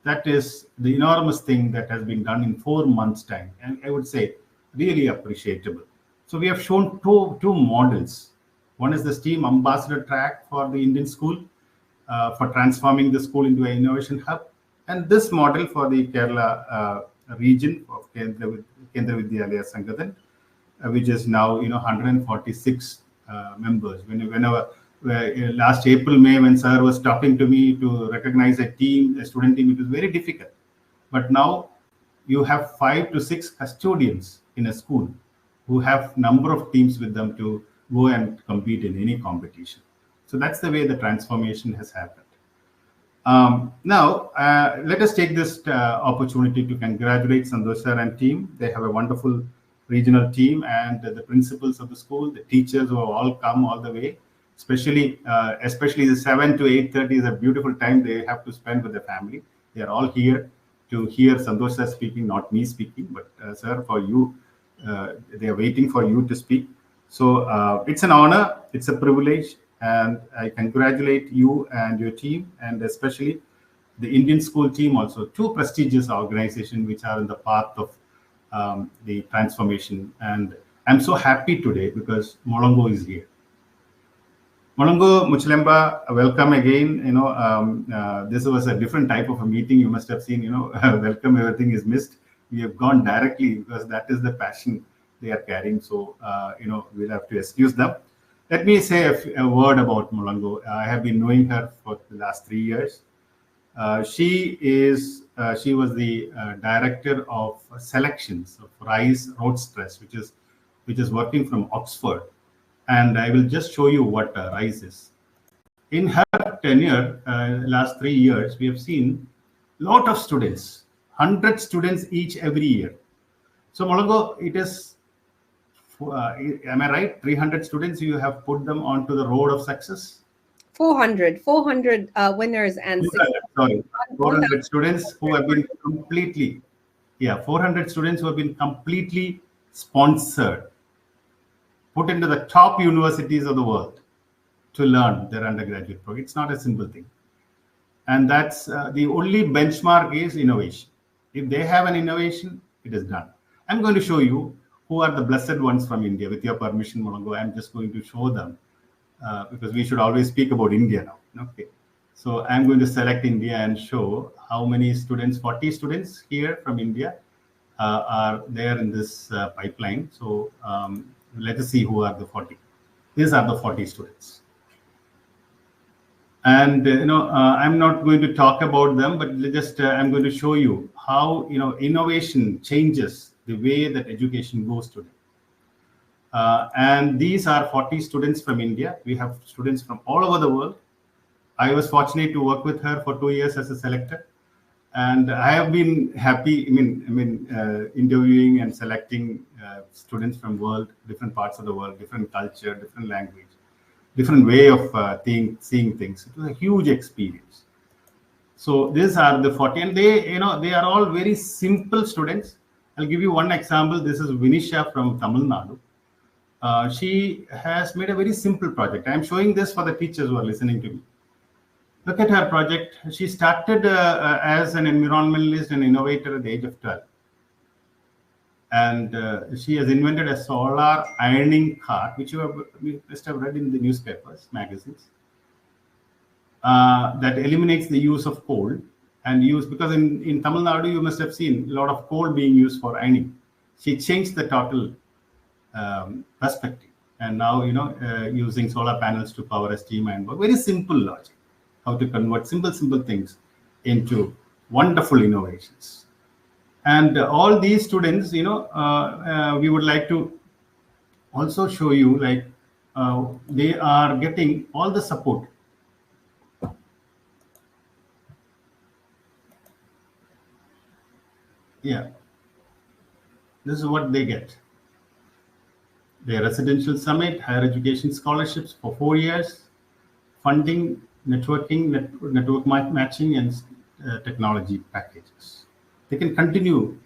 That is the enormous thing that has been done in 4 months' time, and I would say really appreciable. So we have shown two models. One is the STEAM ambassador track for the Indian school for transforming the school into an innovation hub, and this model for the Kerala region of Kendriya Vidyalaya Sangathan, which is now 146 members. Whenever last April, May, when sir was talking to me to recognize a student team, it was very difficult. But now you have 5 to 6 custodians in a school who have number of teams with them to go and compete in any competition. So that's the way the transformation has happened. Now, let us take this opportunity to congratulate Santosh sir and team. They have a wonderful regional team, and the principals of the school, the teachers who have all come all the way. Especially the 7 to 8:30 is a beautiful time they have to spend with their family. They are all here to hear Santosh sir speaking, not me speaking, but sir, for you, they are waiting for you to speak. So it's an honor, it's a privilege, and I congratulate you and your team, and especially the Indian school team also, two prestigious organizations which are in the path of the transformation. And I'm so happy today because Molongo is here. Molongo Muchlemba, welcome again. This was a different type of a meeting. You must have seen, welcome, everything is missed. We have gone directly because that is the passion they are carrying. So, we'll have to excuse them. Let me say a word about Molongo. I have been knowing her for the last 3 years. She was the director of selections of RISE Roadstress, which is working from Oxford. And I will just show you what RISE is. In her tenure, last 3 years, we have seen a lot of students, 100 students each every year. So Molongo, it is, am I right? 300 students, you have put them onto the road of success? 400 winners and 400 students who have been completely, 400 students who have been completely sponsored, put into the top universities of the world to learn their undergraduate program. It's not a simple thing. And that's the only benchmark is innovation. If they have an innovation, it is done. I'm going to show you who are the blessed ones from India. With your permission, Molongo, I'm just going to show them because we should always speak about India now. Okay. So I'm going to select India and show how many students, 40 students here from India are there in this pipeline. So let us see who are the 40. These are the 40 students. And I'm not going to talk about them, but just I'm going to show you how innovation changes the way that education goes today. And these are 40 students from India. We have students from all over the world. I was fortunate to work with her for 2 years as a selector, and I have been happy. Interviewing and selecting students from different parts of the world, different culture, different language, different way of seeing things. It was a huge experience. So these are the 40, and they are all very simple students. I'll give you one example. This is Vinisha from Tamil Nadu. She has made a very simple project. I'm showing this for the teachers who are listening to me. Look at her project. She started as an environmentalist and innovator at the age of 12. And she has invented a solar ironing cart, which you must have read in the newspapers, magazines, that eliminates the use of coal and because in Tamil Nadu, you must have seen a lot of coal being used for ironing. She changed the total perspective. And now, using solar panels to power a steam iron. Very simple logic. How to convert simple things into wonderful innovations. And all these students, we would like to also show you, they are getting all the support. Yeah, this is what they get. Their residential summit, higher education scholarships for 4 years, funding, networking, network matching, and technology packages. They can continue.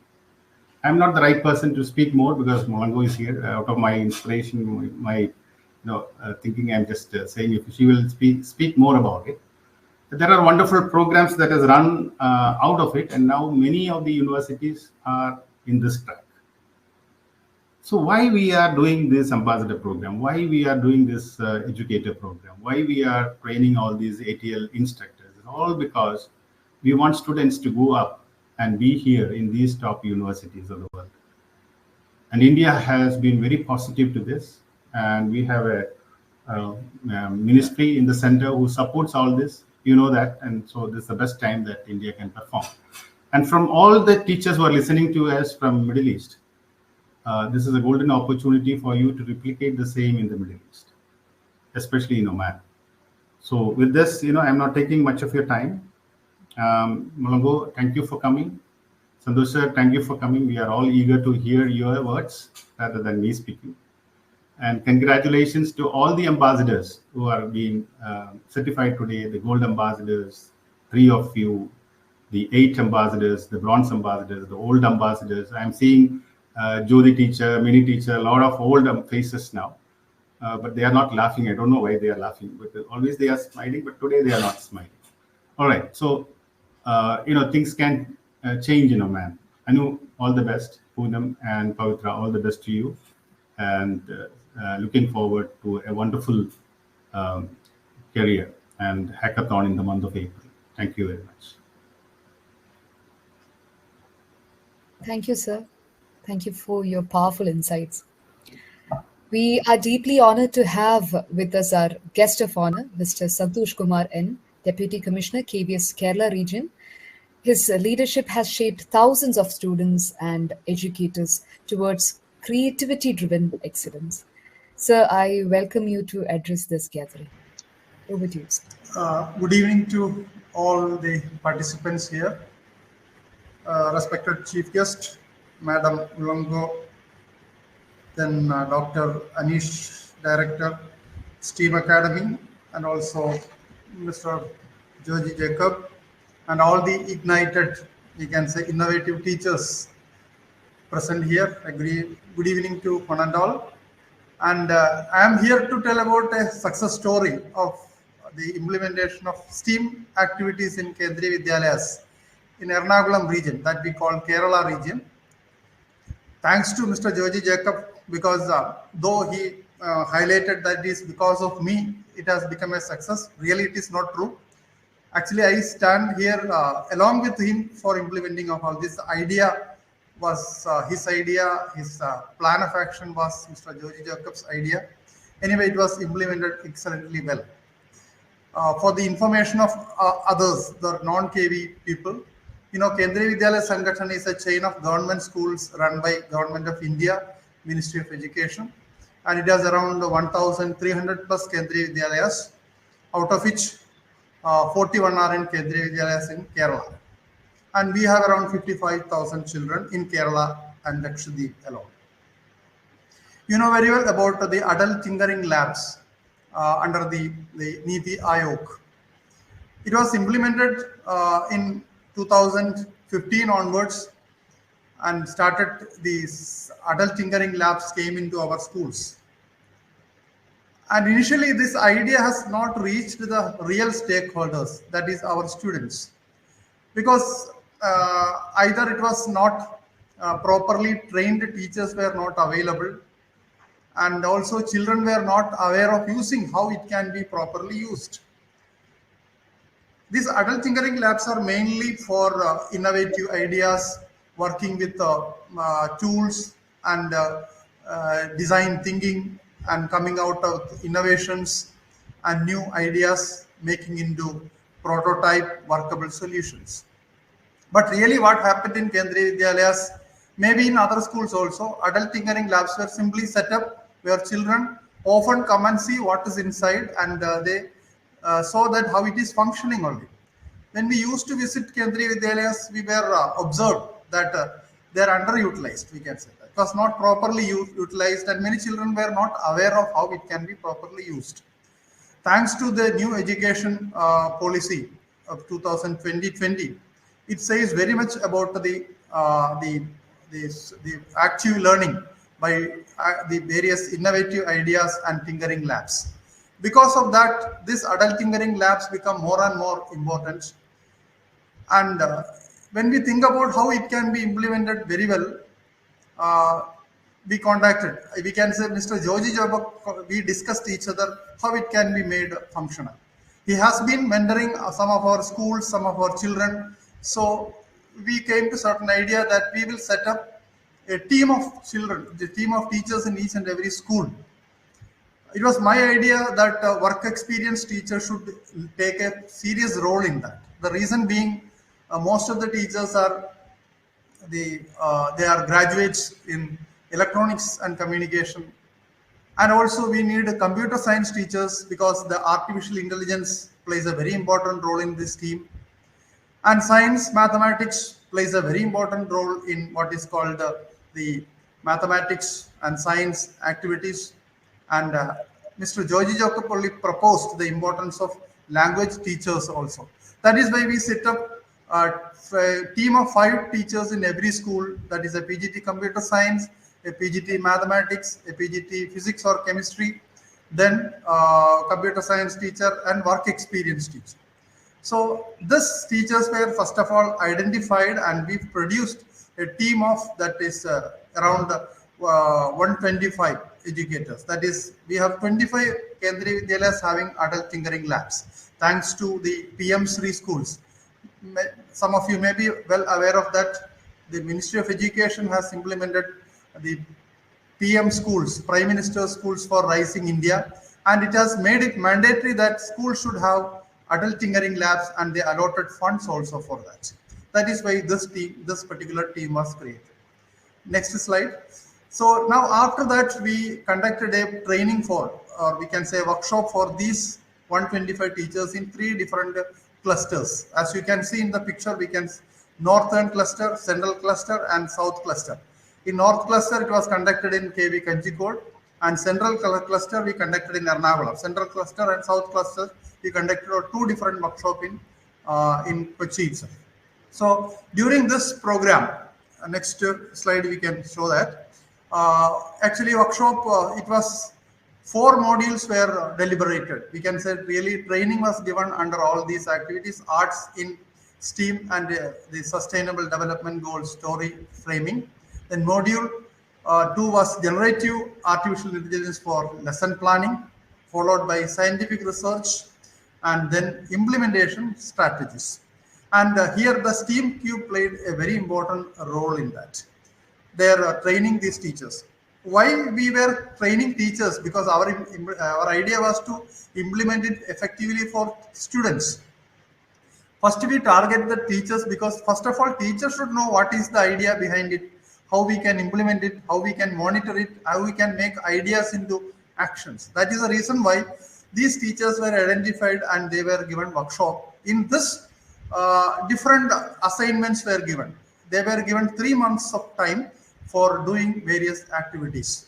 I'm not the right person to speak more because Molongo is here. Out of my inspiration, my thinking, I'm just saying if she will speak more about it. But there are wonderful programs that has run out of it, and now many of the universities are in this track. So why we are doing this ambassador program? Why we are doing this educator program? Why we are training all these ATL instructors? It's all because we want students to go up and be here in these top universities of the world. And India has been very positive to this. And we have a ministry in the center who supports all this. You know that. And so this is the best time that India can perform. And from all the teachers who are listening to us from Middle East, this is a golden opportunity for you to replicate the same in the Middle East, especially in Oman. So with this, I'm not taking much of your time. Molongo, thank you for coming. Santosh sir, thank you for coming. We are all eager to hear your words rather than me speaking. And congratulations to all the ambassadors who are being certified today, the gold ambassadors, 3 of you, the 8 ambassadors, the bronze ambassadors, the old ambassadors. I'm seeing Jyoti teacher, Mini teacher, a lot of old faces now, but they are not laughing. I don't know why they are laughing, but always they are smiling, but today they are not smiling. All right, so things can change in Oman. Anu, all the best. Poonam and Pavitra, all the best to you. And looking forward to a wonderful um, career and hackathon in the month of April. Thank you very much. Thank you, sir. Thank you for your powerful insights. We are deeply honored to have with us our guest of honor, Mr. Santosh Kumar N., Deputy Commissioner, KVS Kerala Region. His leadership has shaped thousands of students and educators towards creativity driven excellence. Sir, I welcome you to address this gathering. Over to you, sir. Good evening to all the participants here. Respected Chief Guest, Madam Ulongo, then Dr. Anish, Director, STEAM Academy, and also Mr. Georgie Jacob, and all the ignited, we can say, innovative teachers present here. Good evening to one and all. And I am here to tell about a success story of the implementation of STEAM activities in Kendriya Vidyalayas in Ernakulam region, that we call Kerala region. Thanks to Mr. Georgie Jacob, because though he highlighted that it is because of me, it has become a success. Really, it is not true. Actually, I stand here along with him for implementing of all this. Idea was his idea, his plan of action was Mr. Georgie Jacob's idea. Anyway, it was implemented excellently well. For the information of others, the non-KV people, Kendriya Vidyalaya Sangathan is a chain of government schools run by Government of India, Ministry of Education, and it has around 1,300 plus Kendriya Vidyalayas, out of which 41 are in Kendriya Vidyalayas in Kerala. And we have around 55,000 children in Kerala and Lakshadweep alone. You know very well about the adult tinkering labs under the Niti Aayog. It was implemented in 2015 onwards, and started these adult tinkering labs came into our schools. And initially, this idea has not reached the real stakeholders, that is our students, because either it was not properly trained teachers were not available, and also children were not aware of using how it can be properly used. These adult tinkering labs are mainly for innovative ideas, working with tools and design thinking, and coming out of innovations and new ideas, making into prototype workable solutions. But really what happened in Kendriya Vidyalayas, maybe in other schools also, adult tinkering labs were simply set up where children often come and see what is inside, and they saw that how it is functioning only. When we used to visit Kendriya Vidyalayas, we were observed that they are underutilized, we can say. It was not properly utilized, and many children were not aware of how it can be properly used. Thanks to the new education policy of 2020, it says very much about the active learning by the various innovative ideas and tinkering labs. Because of that, these adult tinkering labs become more and more important. And when we think about how it can be implemented very well, we contacted, we can say Mr. Georgie Jabak, we discussed each other how it can be made functional. He has been mentoring some of our schools, some of our children. So we came to certain idea that we will set up a team of children, the team of teachers in each and every school. It was my idea that work experience teachers should take a serious role in that. The reason being, most of the teachers are they are graduates in electronics and communication, and also we need computer science teachers because the artificial intelligence plays a very important role in this team, and science mathematics plays a very important role in what is called the mathematics and science activities. And Mr. Georgie Jacob only proposed the importance of language teachers also. That is why we set up a team of 5 teachers in every school, that is a PGT computer science, a PGT mathematics, a PGT physics or chemistry, then computer science teacher and work experience teacher. So this teachers were first of all identified, and we produced a team of that is around 125 educators. That is, we have 25 Kendriya Vidyalayas having adult tinkering labs, thanks to the PM Sri schools. Some of you may be well aware of that. The Ministry of Education has implemented the PM schools, Prime Minister schools for Rising India, and it has made it mandatory that schools should have adult tinkering labs, and they allotted funds also for that. That is why this particular team was created. Next slide. So now after that, we conducted a training for, or we can say workshop for these 125 teachers in 3 different clusters. As you can see in the picture, we can northern cluster, central cluster, and south cluster. In north cluster, it was conducted in KV Kanjikode, and central cluster we conducted in Ernakulam. Central cluster and south cluster we conducted 2 different workshops in Kochi itself. So during this program, next slide we can show that. Actually, workshop it was 4 modules were deliberated. We can say really training was given under all these activities: arts in STEAM and the Sustainable Development Goals story framing. Then module 2 was generative artificial intelligence for lesson planning, followed by scientific research, and then implementation strategies. And here the STEAMCUBE played a very important role in that. They are training these teachers. Why we were training teachers? Because our idea was to implement it effectively for students. First, we target the teachers because first of all, teachers should know what is the idea behind it, how we can implement it, how we can monitor it, how we can make ideas into actions. That is the reason why these teachers were identified and they were given workshop. In this, different assignments were given. They were given 3 months of time for doing various activities.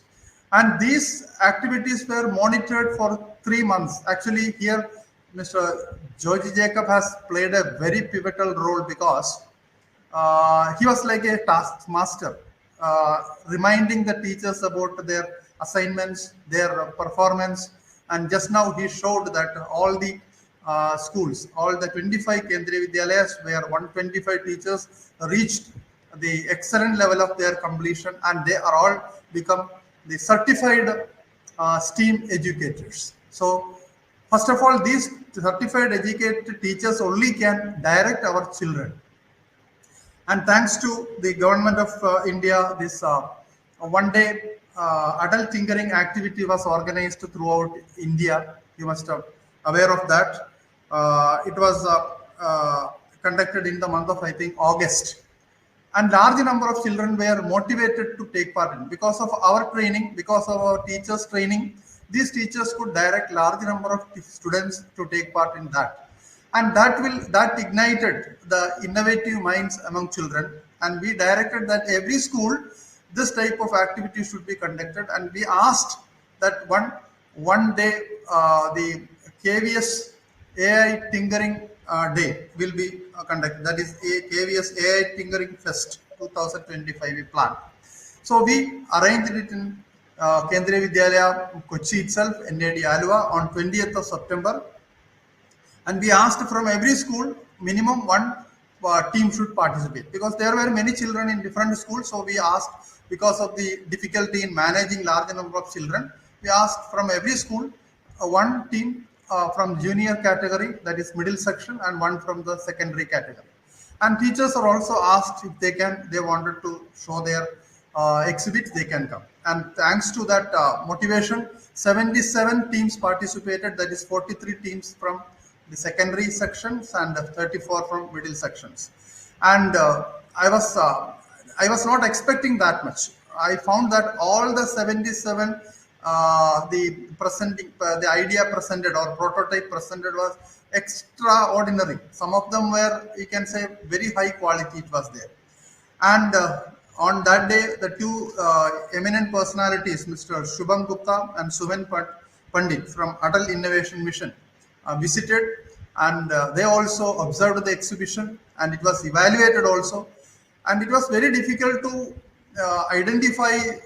And these activities were monitored for 3 months. Actually, here, Mr. George Jacob has played a very pivotal role because he was like a task master, reminding the teachers about their assignments, their performance. And just now he showed that all the schools, all the 25 Kendriya Vidyalayas where 125 teachers reached the excellent level of their completion, and they are all become the certified STEAM educators. So first of all, these certified educated teachers only can direct our children. And thanks to the government of India, this one day adult tinkering activity was organized throughout India. You must have aware of that. It was conducted in the month of, I think, August. And large number of children were motivated to take part in. Because of our training, because of our teachers' training, these teachers could direct large number of students to take part in that. And that ignited the innovative minds among children. And we directed that every school, this type of activity should be conducted. And we asked that one day the KVS AI Tinkering Day will be conducted. That is KVS AI Tinkering Fest 2025 we planned. So we arranged it in Kendriya Vidyalaya Kochi itself, NAD Alua, on 20th of September. And we asked from every school, minimum 1 team should participate, because there were many children in different schools. So we asked, because of the difficulty in managing large number of children, we asked from every school 1 team from junior category, that is middle section, and 1 from the secondary category. And teachers are also asked if they wanted to show their exhibits, they can come. And thanks to that motivation, 77 teams participated, that is 43 teams from the secondary sections and 34 from middle sections. And I was not expecting that much. I found that all the 77 the idea presented or prototype presented was extraordinary. Some of them were, you can say, very high quality it was there. And on that day, the 2 eminent personalities, Mr. Shubham Gupta and Suven Pandit from Atal Innovation Mission, visited, and they also observed the exhibition, and it was evaluated also. And it was very difficult to identify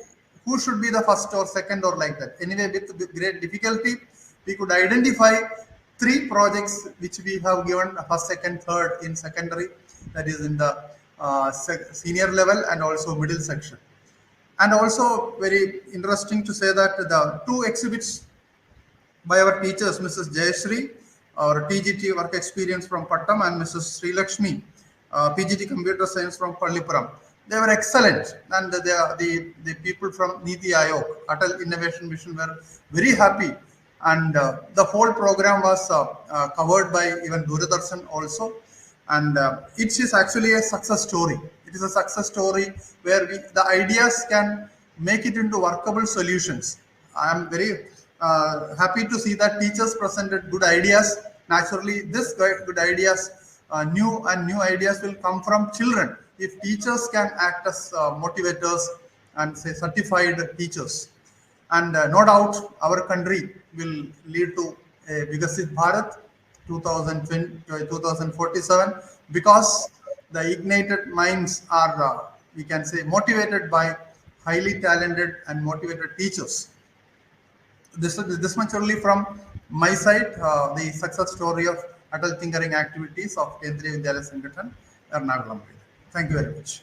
who should be the first or second or like that. Anyway, with great difficulty, we could identify three projects which we have given first, second, third in secondary, that is in the senior level and also middle section. And also very interesting to say that the two exhibits by our teachers, Mrs. Jayashree, our TGT work experience from Pattam, and Mrs. Sri Lakshmi, PGT computer science from Pallipuram. They were excellent, and the people from Niti Aayog, Atal Innovation Mission, were very happy. And the whole program was covered by even Doordarshan also. And it is actually a success story. It is a success story where the ideas can make it into workable solutions. I am very happy to see that teachers presented good ideas. Naturally, this good ideas, new ideas will come from children. If teachers can act as motivators and say certified teachers, and no doubt our country will lead to a Vikasit Bharat 2047, because the ignited minds are, we can say, motivated by highly talented and motivated teachers. This much only from my side, the success story of adult tinkering activities of Kendriya Vidyalaya Sangathan, Ernakulam. Thank you very much.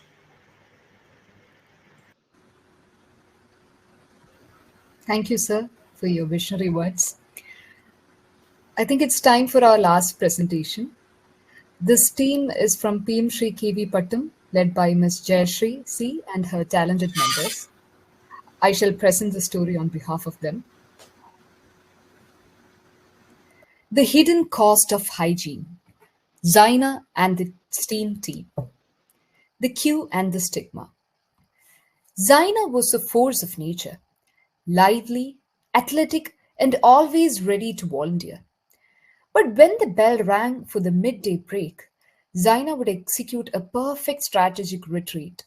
Thank you, sir, for your visionary words. I think it's time for our last presentation. This team is from PM Shri KV Pattam, led by Ms. Jayashree C. and her talented members. I shall present the story on behalf of them. The hidden cost of hygiene. Zaina and the STEAM team. The cue and the stigma. Zaina was a force of nature, lively, athletic, and always ready to volunteer. But when the bell rang for the midday break, Zaina would execute a perfect strategic retreat.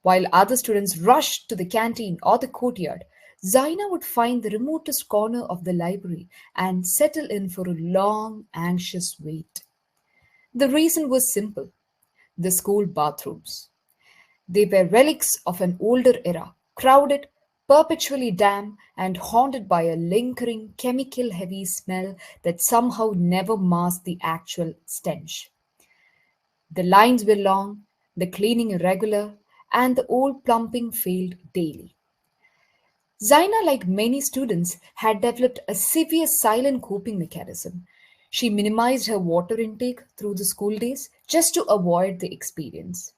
While other students rushed to the canteen or the courtyard, Zaina would find the remotest corner of the library and settle in for a long, anxious wait. The reason was simple: the school bathrooms. They were relics of an older era, crowded, perpetually damp, and haunted by a lingering, chemical heavy smell that somehow never masked the actual stench. The lines were long, the cleaning irregular, and the old plumbing failed daily. Zaina, like many students, had developed a severe silent coping mechanism. She minimized her water intake through the school days just to avoid the experience.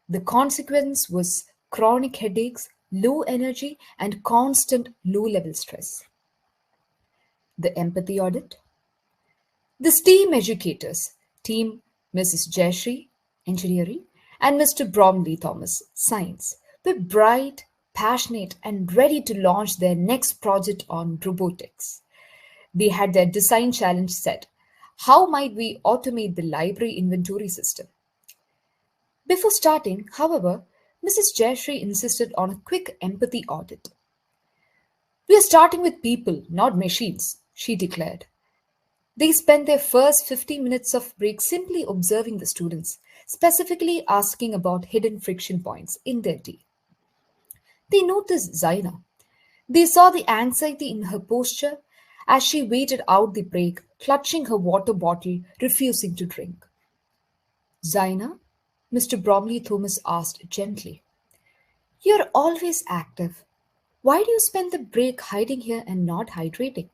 The consequence was chronic headaches, low energy, and constant low level stress. The empathy audit. The STEAM educators, Team Mrs. Jayashree, Engineering, and Mr. Bromley Thomas, Science, were bright, passionate, and ready to launch their next project on robotics. They had their design challenge set: how might we automate the library inventory system? Before starting, however, Mrs. Jayashree insisted on a quick empathy audit. "We are starting with people, not machines," she declared. They spent their first 50 minutes of break simply observing the students, specifically asking about hidden friction points in their day. They noticed Zaina. They saw the anxiety in her posture as she waited out the break, clutching her water bottle, refusing to drink. "Zaina," Mr. Bromley Thomas asked gently, "you're always active. Why do you spend the break hiding here and not hydrating?"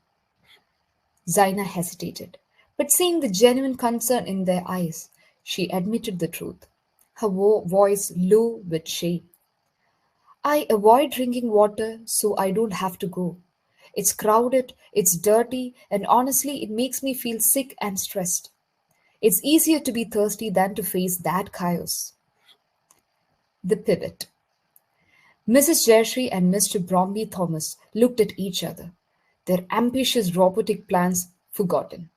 Zaina hesitated, but seeing the genuine concern in their eyes, she admitted the truth, her voice low with shame. "I avoid drinking water so I don't have to go. It's crowded, it's dirty, and honestly, it makes me feel sick and stressed. It's easier to be thirsty than to face that chaos." The pivot. Mrs. Jayashree and Mr. Bromley Thomas looked at each other, their ambitious robotic plans forgotten.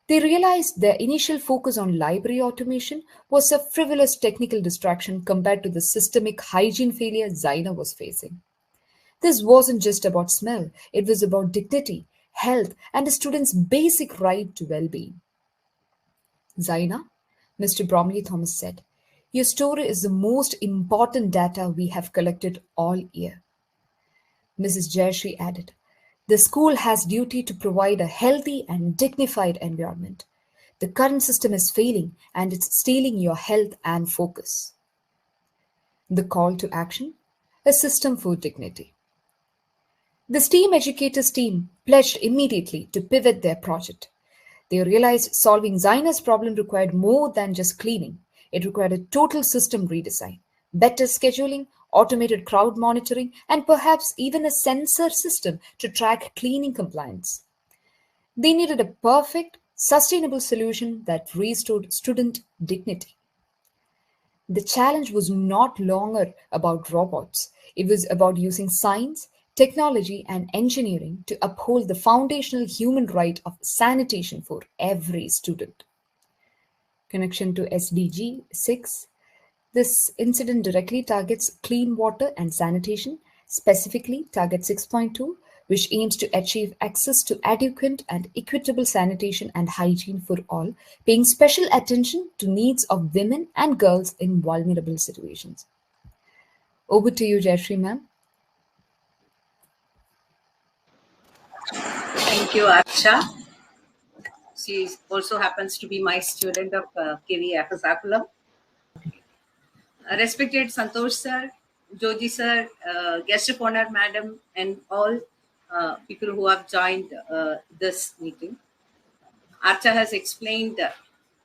They realized their initial focus on library automation was a frivolous technical distraction compared to the systemic hygiene failure Zaina was facing. This wasn't just about smell, it was about dignity, health, and a student's basic right to well being. "Zaina," Mr. Bromley Thomas said, "your story is the most important data we have collected all year." Mrs. Jayashree added, The school has duty to provide a healthy and dignified environment. The current system is failing and it's stealing your health and focus. The call to action: a system for dignity. The STEAM educators team pledged immediately to pivot their project. They realized solving Zaina's problem required more than just cleaning. It required a total system redesign, better scheduling, automated crowd monitoring, and perhaps even a sensor system to track cleaning compliance. They needed a perfect, sustainable solution that restored student dignity. The challenge was not longer about robots. It was about using science, technology, and engineering to uphold the foundational human right of sanitation for every student. Connection to SDG 6. This incident directly targets clean water and sanitation, specifically Target 6.2, which aims to achieve access to adequate and equitable sanitation and hygiene for all, paying special attention to needs of women and girls in vulnerable situations. Over to you, Jayashree ma'am. Thank you, Aksha. She also happens to be my student of KV Apasakulam. Respected Santosh sir, Joji sir, guest of honor madam, and all people who have joined this meeting. Archa has explained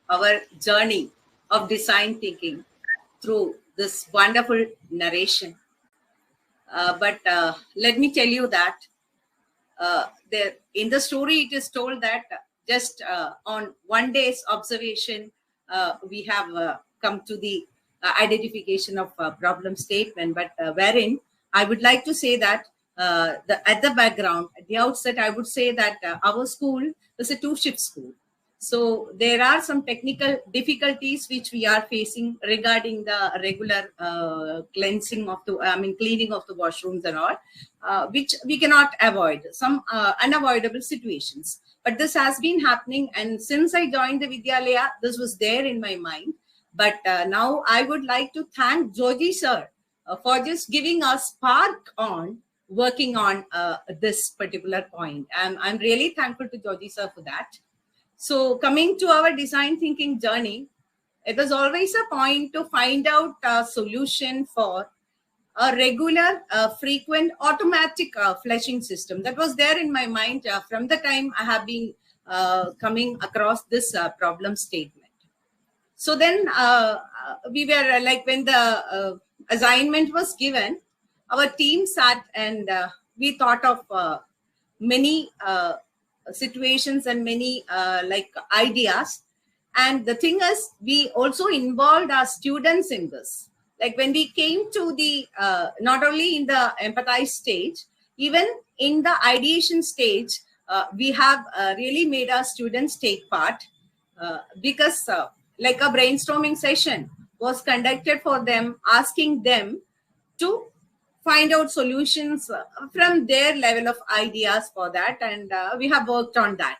our journey of design thinking through this wonderful narration. But let me tell you that there in the story it is told that just on one day's observation we have come to the identification of problem statement, but wherein I would like to say that at the background, at the outset, I would say that our school is a two-shift school. So there are some technical difficulties which we are facing regarding the regular cleansing of the, cleaning of the washrooms and all, which we cannot avoid, some unavoidable situations. But this has been happening, and since I joined the Vidyalaya, this was there in my mind. But now I would like to thank Joji sir for just giving us spark on working on this particular point. I'm really thankful to Joji sir for that. So coming to our design thinking journey, it was always a point to find out a solution for a regular, frequent, automatic flushing system. That was there in my mind from the time I have been coming across this problem statement. So then we were like, when the assignment was given, our team sat and we thought of many situations and many like ideas. And the thing is, we also involved our students in this. Like when we came to the, not only in the empathize stage, even in the ideation stage, we have really made our students take part because like a brainstorming session was conducted for them, asking them to find out solutions from their level of ideas for that, and we have worked on that.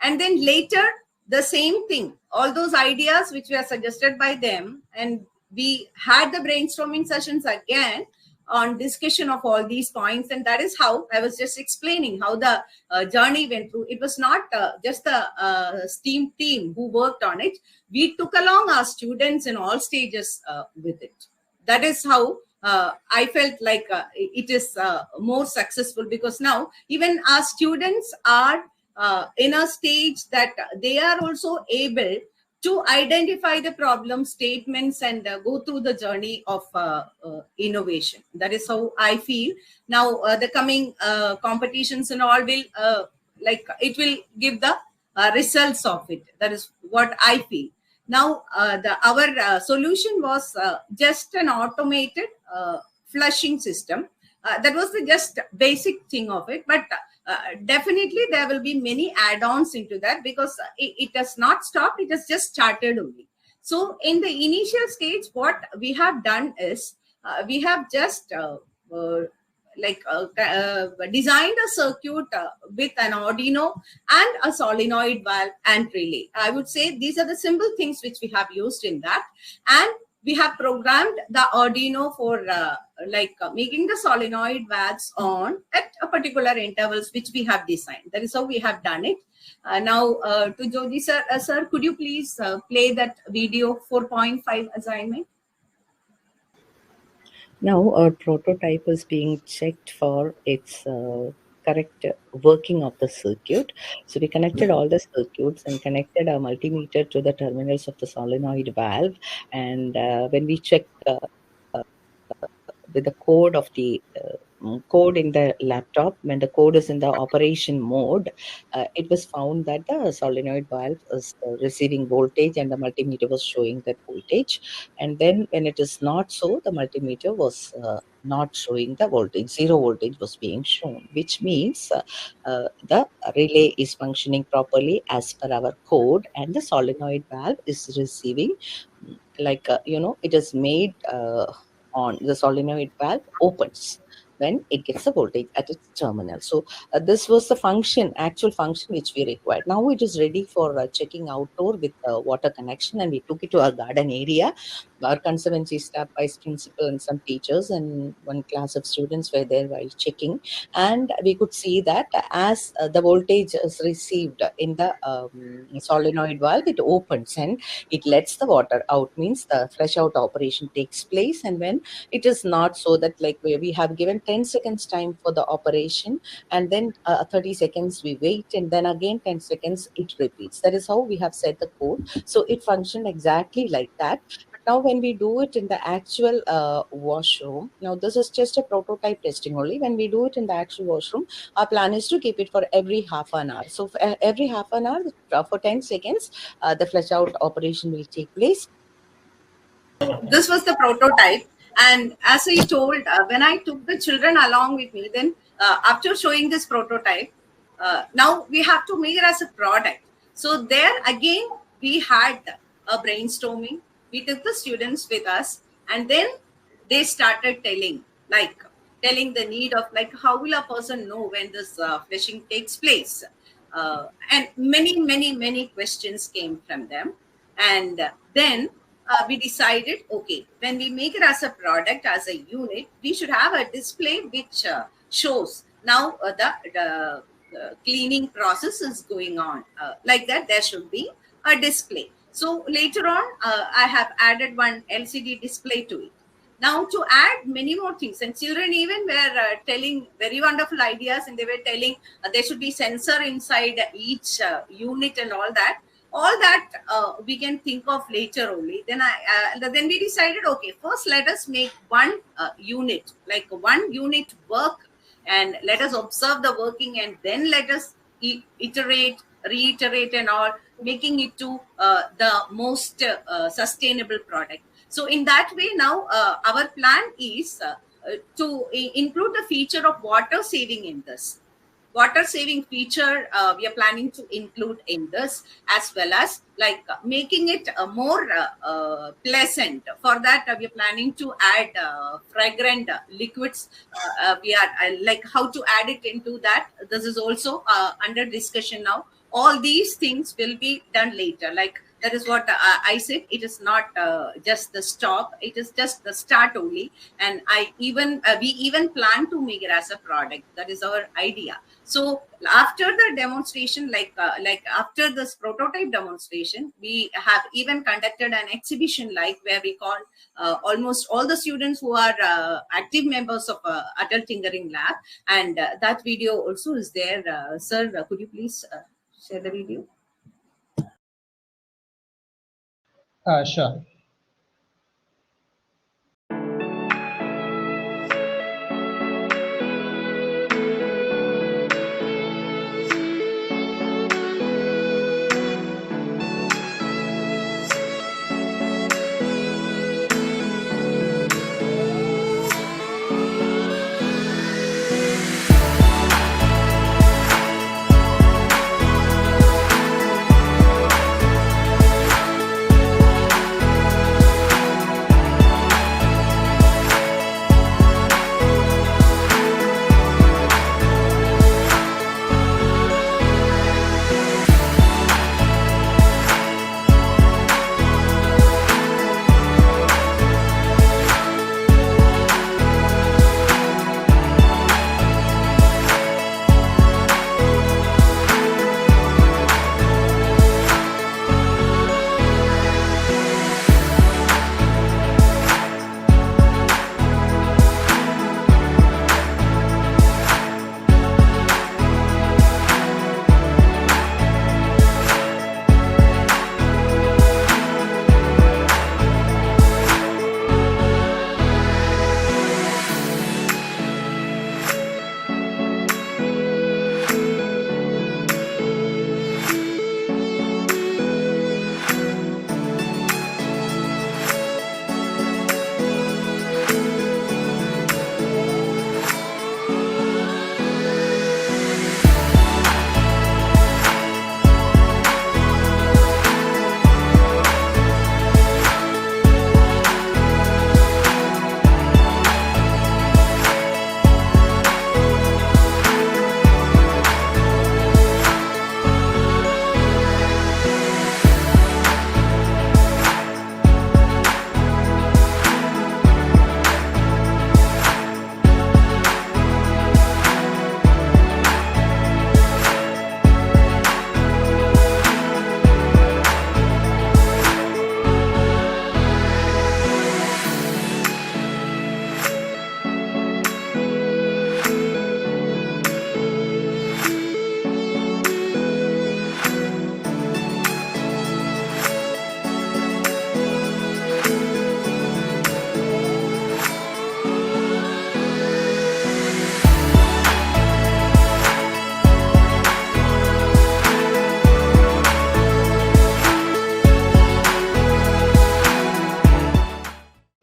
And then later, the same thing, all those ideas which were suggested by them, and we had the brainstorming sessions again on discussion of all these points. And that is how I was just explaining how the journey went through. It was not just the STEAM team who worked on it. We took along our students in all stages with it. That is how I felt like it is more successful, because now even our students are in a stage that they are also able to identify the problem statements and go through the journey of innovation. That is how I feel. Now the coming competitions and all will like it will give the results of it. That is what I feel. Now our solution was just an automated flushing system. That was the just basic thing of it, but definitely there will be many add-ons into that, because it has not stopped, it has just started only. So in the initial stage, what we have done is we have just designed a circuit with an Arduino and a solenoid valve and relay. I would say these are the simple things which we have used in that. And we have programmed the Arduino for making the solenoid valves on at a particular intervals which we have designed. That is how we have done it. Now to Joji sir, sir, could you please play that video 4.5 assignment? Now our prototype is being checked for its correct working of the circuit. So we connected all the circuits and connected a multimeter to the terminals of the solenoid valve. And when we check with the code of the code in the laptop, when the code is in the operation mode, it was found that the solenoid valve is receiving voltage and the multimeter was showing that voltage. And then when it is not so, the multimeter was not showing the voltage. Zero voltage was being shown, which means the relay is functioning properly as per our code, and the solenoid valve is receiving it is made on the solenoid valve opens when it gets the voltage at its terminal. So this was the actual function which we required. Now it is ready for checking outdoor with water connection, and we took it to our garden area. Our conservancy staff, vice principal, and some teachers and one class of students were there while checking, and we could see that as the voltage is received in the solenoid valve, it opens and it lets the water out, means the flush out operation takes place. And when it is not so, that we have given 10 seconds time for the operation, and then 30 seconds we wait, and then again 10 seconds it repeats. That is how we have set the code. So it functioned exactly like that. But now when we do it in the actual washroom, now this is just a prototype testing only. When we do it in the actual washroom, our plan is to keep it for every half an hour. So for every half an hour for 10 seconds, the flush out operation will take place. This was the prototype, and as I told, when I took the children along with me, then after showing this prototype, now we have to make it as a product. So there again we had a brainstorming. We took the students with us, and then they started telling the need of how will a person know when this flushing takes place, and many questions came from them. And then we decided, okay, when we make it as a product, as a unit, we should have a display which shows now the cleaning process is going on. Like that, there should be a display. So later on, I have added one LCD display to it. Now to add many more things, and children even were telling very wonderful ideas, and they were telling there should be sensor inside each unit and all that. All that we can think of later only. Then then we decided, okay, first let us make one unit, like one unit work, and let us observe the working, and then let us iterate, reiterate, and all, making it to the most sustainable product. So in that way, now our plan is to include the feature of water saving in this. Water saving feature we are planning to include in this, as well as making it more pleasant. For that, we are planning to add fragrant liquids. We are how to add it into that. This is also under discussion now. All these things will be done later. That is what I said. It is not just the stop. It is just the start only. And we even plan to make it as a product. That is our idea. So after the demonstration, after this prototype demonstration, we have even conducted an exhibition where we called almost all the students who are active members of Adult Tinkering Lab. And that video also is there. Sir, could you please share the video? Sure.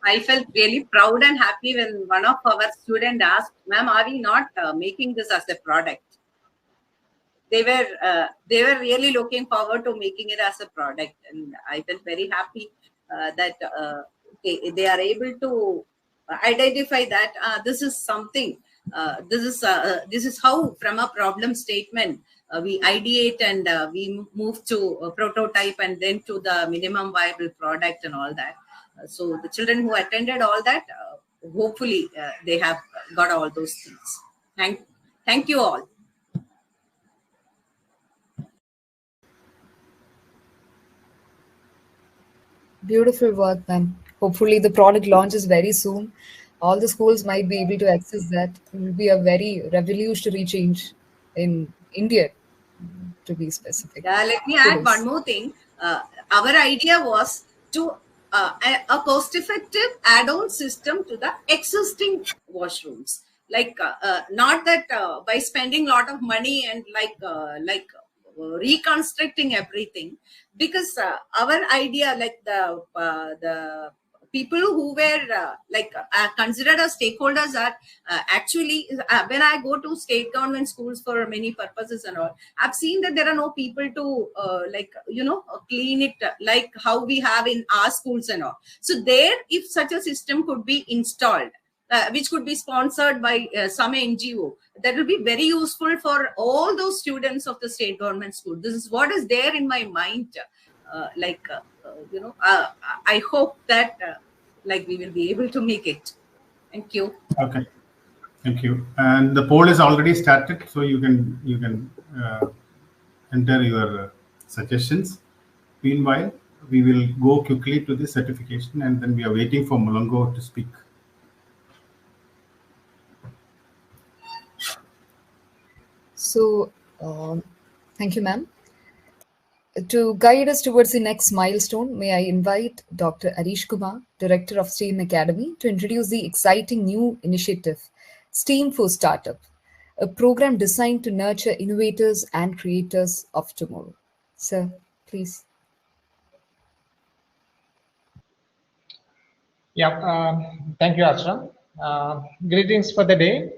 I felt really proud and happy when one of our students asked, "Ma'am, are we not making this as a product?" They were really looking forward to making it as a product, and I felt very happy that they are able to identify that this is something. This is how from a problem statement we ideate and we move to a prototype and then to the minimum viable product and all that. So the children who attended all that, hopefully they have got all those things. Thank you all. Beautiful work, ma'am. Hopefully, the product launches very soon. All the schools might be able to access that. It will be a very revolutionary change in India, to be specific. Let me add one Kudos. more thing. Our idea was to a cost-effective add-on system to the existing washrooms. Like not that by spending a lot of money and reconstructing everything, because our idea, like the people who were considered as stakeholders are actually when I go to state government schools for many purposes and all, I've seen that there are no people to clean it like how we have in our schools and all. So there, if such a system could be installed, which could be sponsored by some NGO, that will be very useful for all those students of the state government school. This is what is there in my mind. I hope that we will be able to make it. Thank you. Okay, thank you. And the poll is already started, so you can enter your suggestions. Meanwhile, we will go quickly to the certification, and then we are waiting for Mulongo to speak. So, thank you, ma'am. To guide us towards the next milestone, may I invite Dr. Arish Kumar, Director of STEAM Academy, to introduce the exciting new initiative, STEAM for Startup, a program designed to nurture innovators and creators of tomorrow. Sir, please. Yeah, thank you, Ashram. Greetings for the day.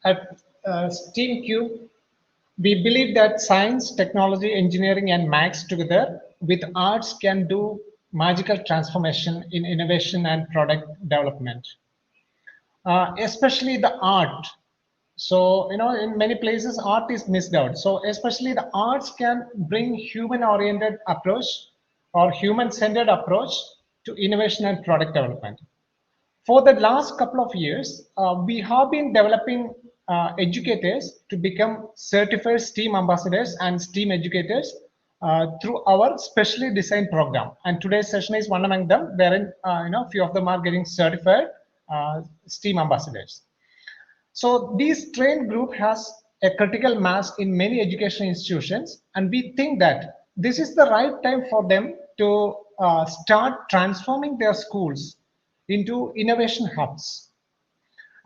At STEAMCUBE, we believe that science, technology, engineering, and maths together with arts can do magical transformation in innovation and product development. Especially the art. So, in many places, art is missed out. So, especially the arts can bring human-oriented approach or human-centered approach to innovation and product development. For the last couple of years, we have been developing educators to become certified STEAM ambassadors and STEAM educators through our specially designed program. And today's session is one among them, wherein few of them are getting certified STEAM ambassadors. So this trained group has a critical mass in many education institutions, and we think that this is the right time for them to start transforming their schools into innovation hubs.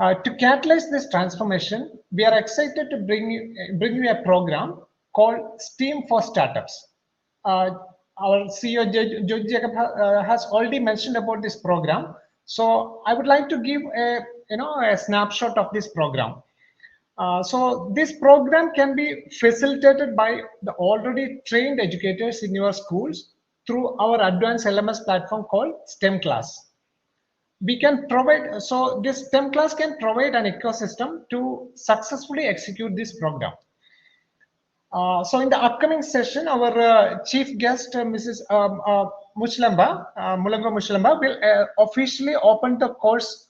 To catalyze this transformation, we are excited to bring you a program called STEAM for Startups. Our CEO, George Jacob, has already mentioned about this program. So I would like to give a snapshot of this program. So this program can be facilitated by the already trained educators in your schools through our advanced LMS platform called STEM class. We can provide, so this STEM class can provide an ecosystem to successfully execute this program. So in the upcoming session, our chief guest, Mrs. Muchlamba, Mulango Muchlamba, will officially open the course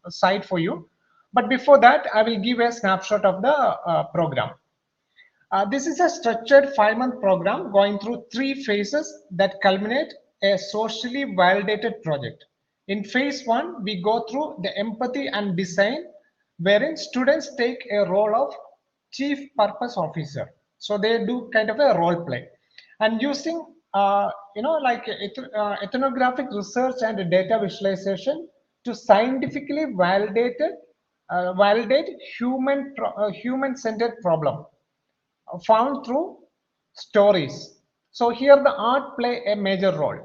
site for you. But before that, I will give a snapshot of the program. This is a structured 5-month program going through 3 phases that culminate a socially validated project. In phase 1, we go through the empathy and design, wherein students take a role of chief purpose officer. So they do kind of a role play, and using ethnographic research and data visualization to scientifically validate human-centered problem found through stories. So here the art play a major role.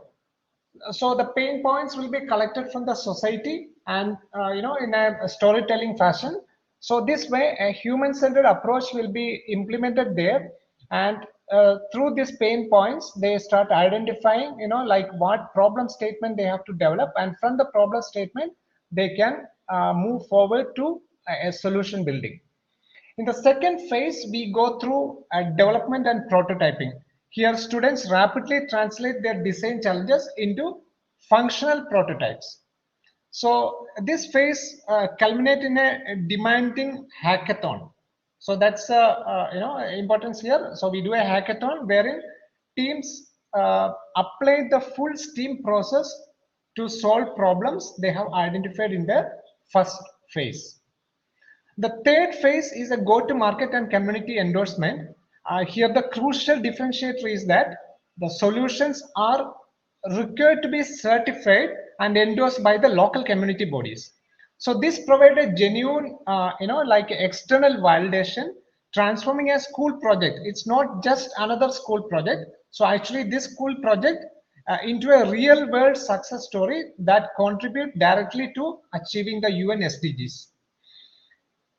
So the pain points will be collected from the society and in a storytelling fashion. So this way a human-centered approach will be implemented there, and through these pain points they start identifying like what problem statement they have to develop, and from the problem statement they can move forward to a solution building. In the second phase, we go through development and prototyping. Here, students rapidly translate their design challenges into functional prototypes. So this phase culminate in a demanding hackathon. So that's importance here. So we do a hackathon wherein teams apply the full STEAM process to solve problems they have identified in the first phase. The third phase is a go-to-market and community endorsement. Here, the crucial differentiator is that the solutions are required to be certified and endorsed by the local community bodies. So this provides a genuine, like external validation, transforming a school project. It's not just another school project. So actually, this school project into a real-world success story that contribute directly to achieving the UN SDGs.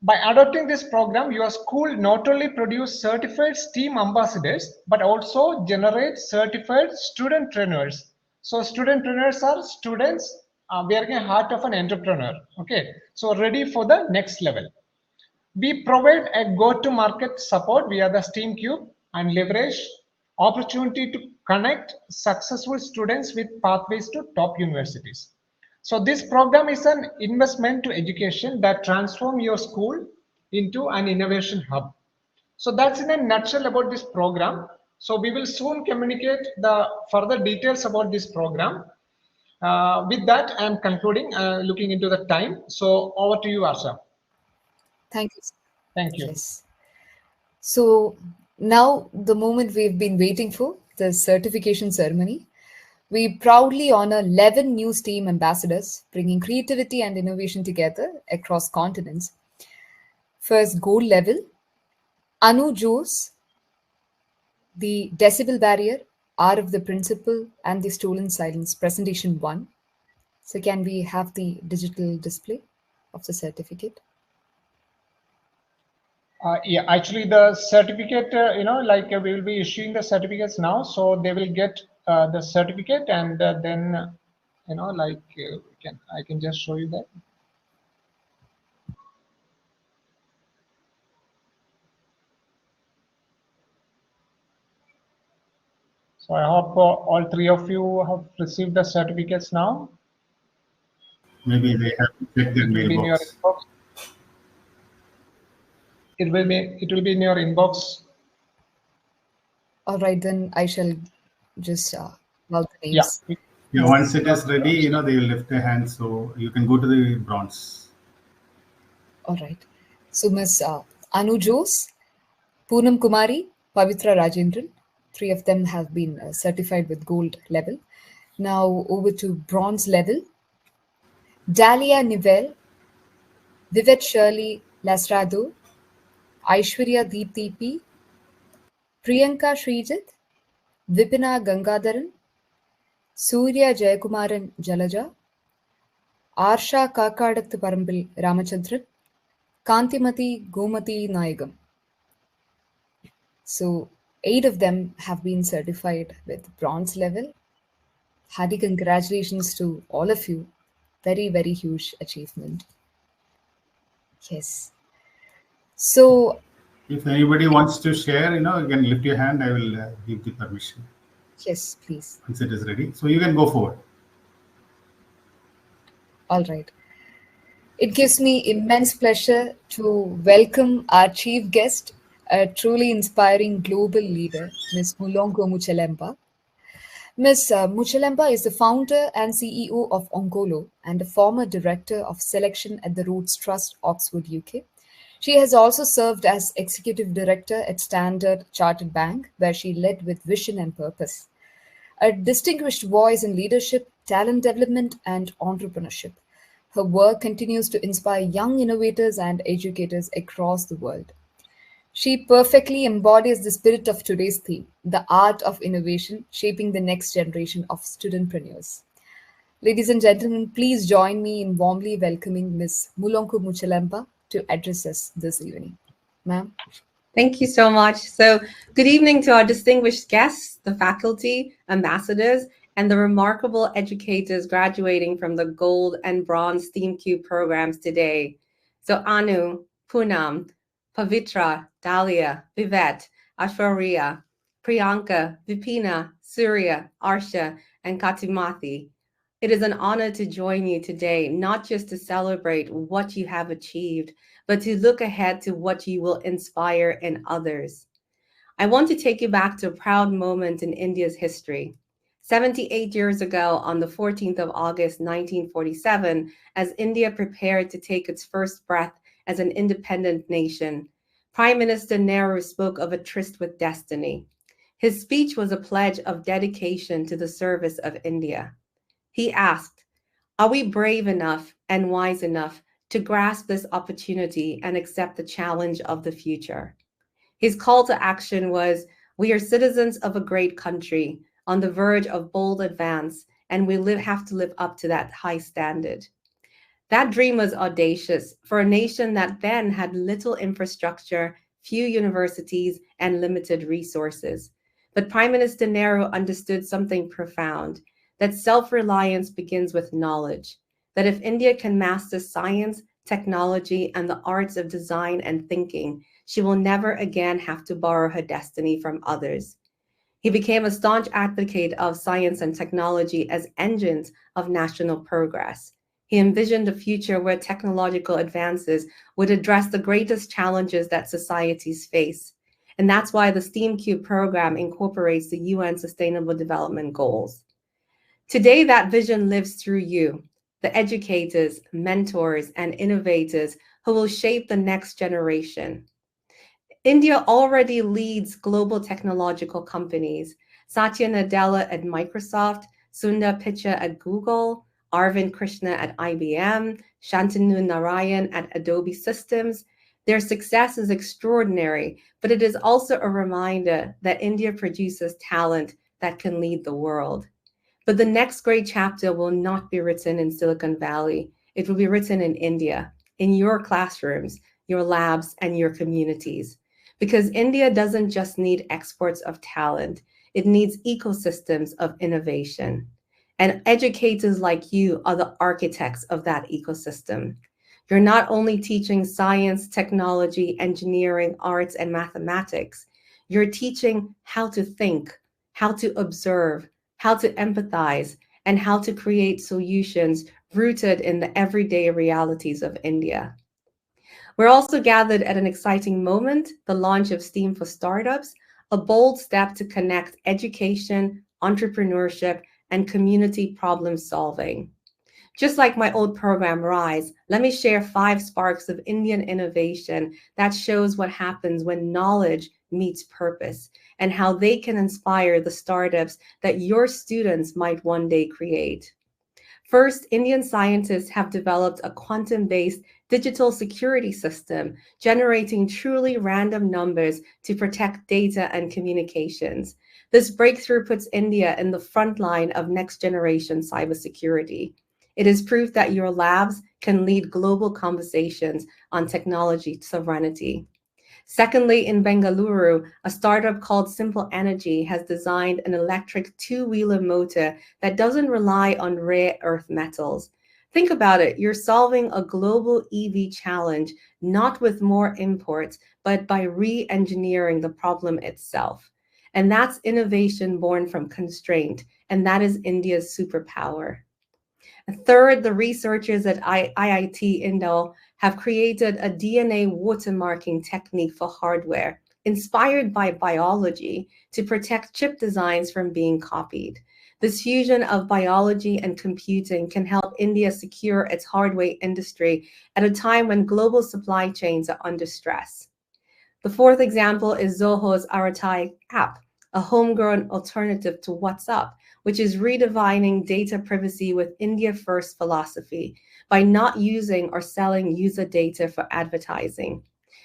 By adopting this program, your school not only produce certified STEAM ambassadors, but also generate certified student trainers. So student trainers are students wearing a heart of an entrepreneur. Okay, so ready for the next level. We provide a go-to-market support via the STEAMCUBE and leverage opportunity to connect successful students with pathways to top universities. So this program is an investment to education that transform your school into an innovation hub. So that's in a nutshell about this program. So we will soon communicate the further details about this program. With that, I am concluding, looking into the time. So over to you, Asha. Thank you. Thank you. Yes. So now the moment we've been waiting for, the certification ceremony. We proudly honor 11 new STEAM ambassadors, bringing creativity and innovation together across continents. First, gold level, Anu Jose, the decibel barrier, art of the principle, and the stolen silence, presentation 1. So can we have the digital display of the certificate? Yeah, actually, the certificate, we will be issuing the certificates now, so they will get the certificate, and then, I can just show you that. So I hope all three of you have received the certificates now. Maybe they have to check their It will be in your mailbox. inbox. It will be in your inbox. All right, then I shall just call the Yeah. names. Yeah, once it is ready, they will lift their hand, so you can go to the bronze. All right. So Ms. Anu Jose, Poonam Kumari, Pavitra Rajendran, 3 of them have been certified with gold level. Now over to bronze level. Dalia Nivel, Vivet Shirley Lasrado, Aishwarya Deepti P, Priyanka Srijit, Vipina Gangadharan, Surya Jayakumaran Jalaja, Arsha Kakadathu Parambil Ramachandran, Kantimati Gomati Nayagam. So 8 of them have been certified with bronze level. Hearty congratulations to all of you. Very, very huge achievement. Yes. So If anybody wants to share, you can lift your hand. I will give the permission yes, please. once it is ready. So you can go forward. All right. It gives me immense pleasure to welcome our chief guest, a truly inspiring global leader, Ms. Mulongo Muchalemba. Ms. Muchalemba is the founder and CEO of Ongolo and a former director of selection at the Rhodes Trust, Oxford, UK. She has also served as executive director at Standard Chartered Bank, where she led with vision and purpose. A distinguished voice in leadership, talent development, and entrepreneurship. Her work continues to inspire young innovators and educators across the world. She perfectly embodies the spirit of today's theme, the art of innovation shaping the next generation of studentpreneurs. Ladies and gentlemen, please join me in warmly welcoming Ms. Mulonku Muchalempa to address us this evening. Ma'am. Thank you so much. So, good evening to our distinguished guests, the faculty, ambassadors, and the remarkable educators graduating from the gold and bronze STEAMCUBE programs today. So, Anu, Poonam, Pavitra, Dalia, Vivette, Ashwarya, Priyanka, Vipina, Surya, Arsha, and Katimathi. It is an honor to join you today, not just to celebrate what you have achieved, but to look ahead to what you will inspire in others. I want to take you back to a proud moment in India's history. 78 years ago, on the 14th of August 1947, as India prepared to take its first breath as an independent nation, Prime Minister Nehru spoke of a tryst with destiny. His speech was a pledge of dedication to the service of India. He asked, "Are we brave enough and wise enough to grasp this opportunity and accept the challenge of the future?" His call to action was, "We are citizens of a great country on the verge of bold advance, and we have to live up to that high standard." That dream was audacious for a nation that then had little infrastructure, few universities, and limited resources. But Prime Minister Nehru understood something profound, that self-reliance begins with knowledge, that if India can master science, technology, and the arts of design and thinking, she will never again have to borrow her destiny from others. He became a staunch advocate of science and technology as engines of national progress. He envisioned a future where technological advances would address the greatest challenges that societies face. And that's why the STEAMCUBE program incorporates the UN Sustainable Development Goals. Today, that vision lives through you, the educators, mentors, and innovators who will shape the next generation. India already leads global technological companies. Satya Nadella at Microsoft, Sundar Pichai at Google, Arvind Krishna at IBM, Shantanu Narayan at Adobe Systems. Their success is extraordinary, but it is also a reminder that India produces talent that can lead the world. But the next great chapter will not be written in Silicon Valley. It will be written in India, in your classrooms, your labs, and your communities. Because India doesn't just need exports of talent, it needs ecosystems of innovation. And educators like you are the architects of that ecosystem. You're not only teaching science, technology, engineering, arts, and mathematics, you're teaching how to think, how to observe, how to empathize, and how to create solutions rooted in the everyday realities of India. We're also gathered at an exciting moment, the launch of STEAM for Startups, a bold step to connect education, entrepreneurship, and community problem solving. Just like my old program, Rise, let me share 5 sparks of Indian innovation that shows what happens when knowledge meets purpose and how they can inspire the startups that your students might one day create. First, Indian scientists have developed a quantum-based digital security system, generating truly random numbers to protect data and communications. This breakthrough puts India in the front line of next-generation cybersecurity. It is proof that your labs can lead global conversations on technology sovereignty. Secondly, in Bengaluru, a startup called Simple Energy has designed an electric 2-wheeler motor that doesn't rely on rare earth metals. Think about it, you're solving a global EV challenge, not with more imports, but by re-engineering the problem itself. And that's innovation born from constraint, and that is India's superpower. Third, the researchers at IIT Indore have created a DNA watermarking technique for hardware, inspired by biology, to protect chip designs from being copied. This fusion of biology and computing can help India secure its hardware industry at a time when global supply chains are under stress. The fourth example is Zoho's Aratai app, a homegrown alternative to WhatsApp, which is redefining data privacy with India First philosophy by not using or selling user data for advertising.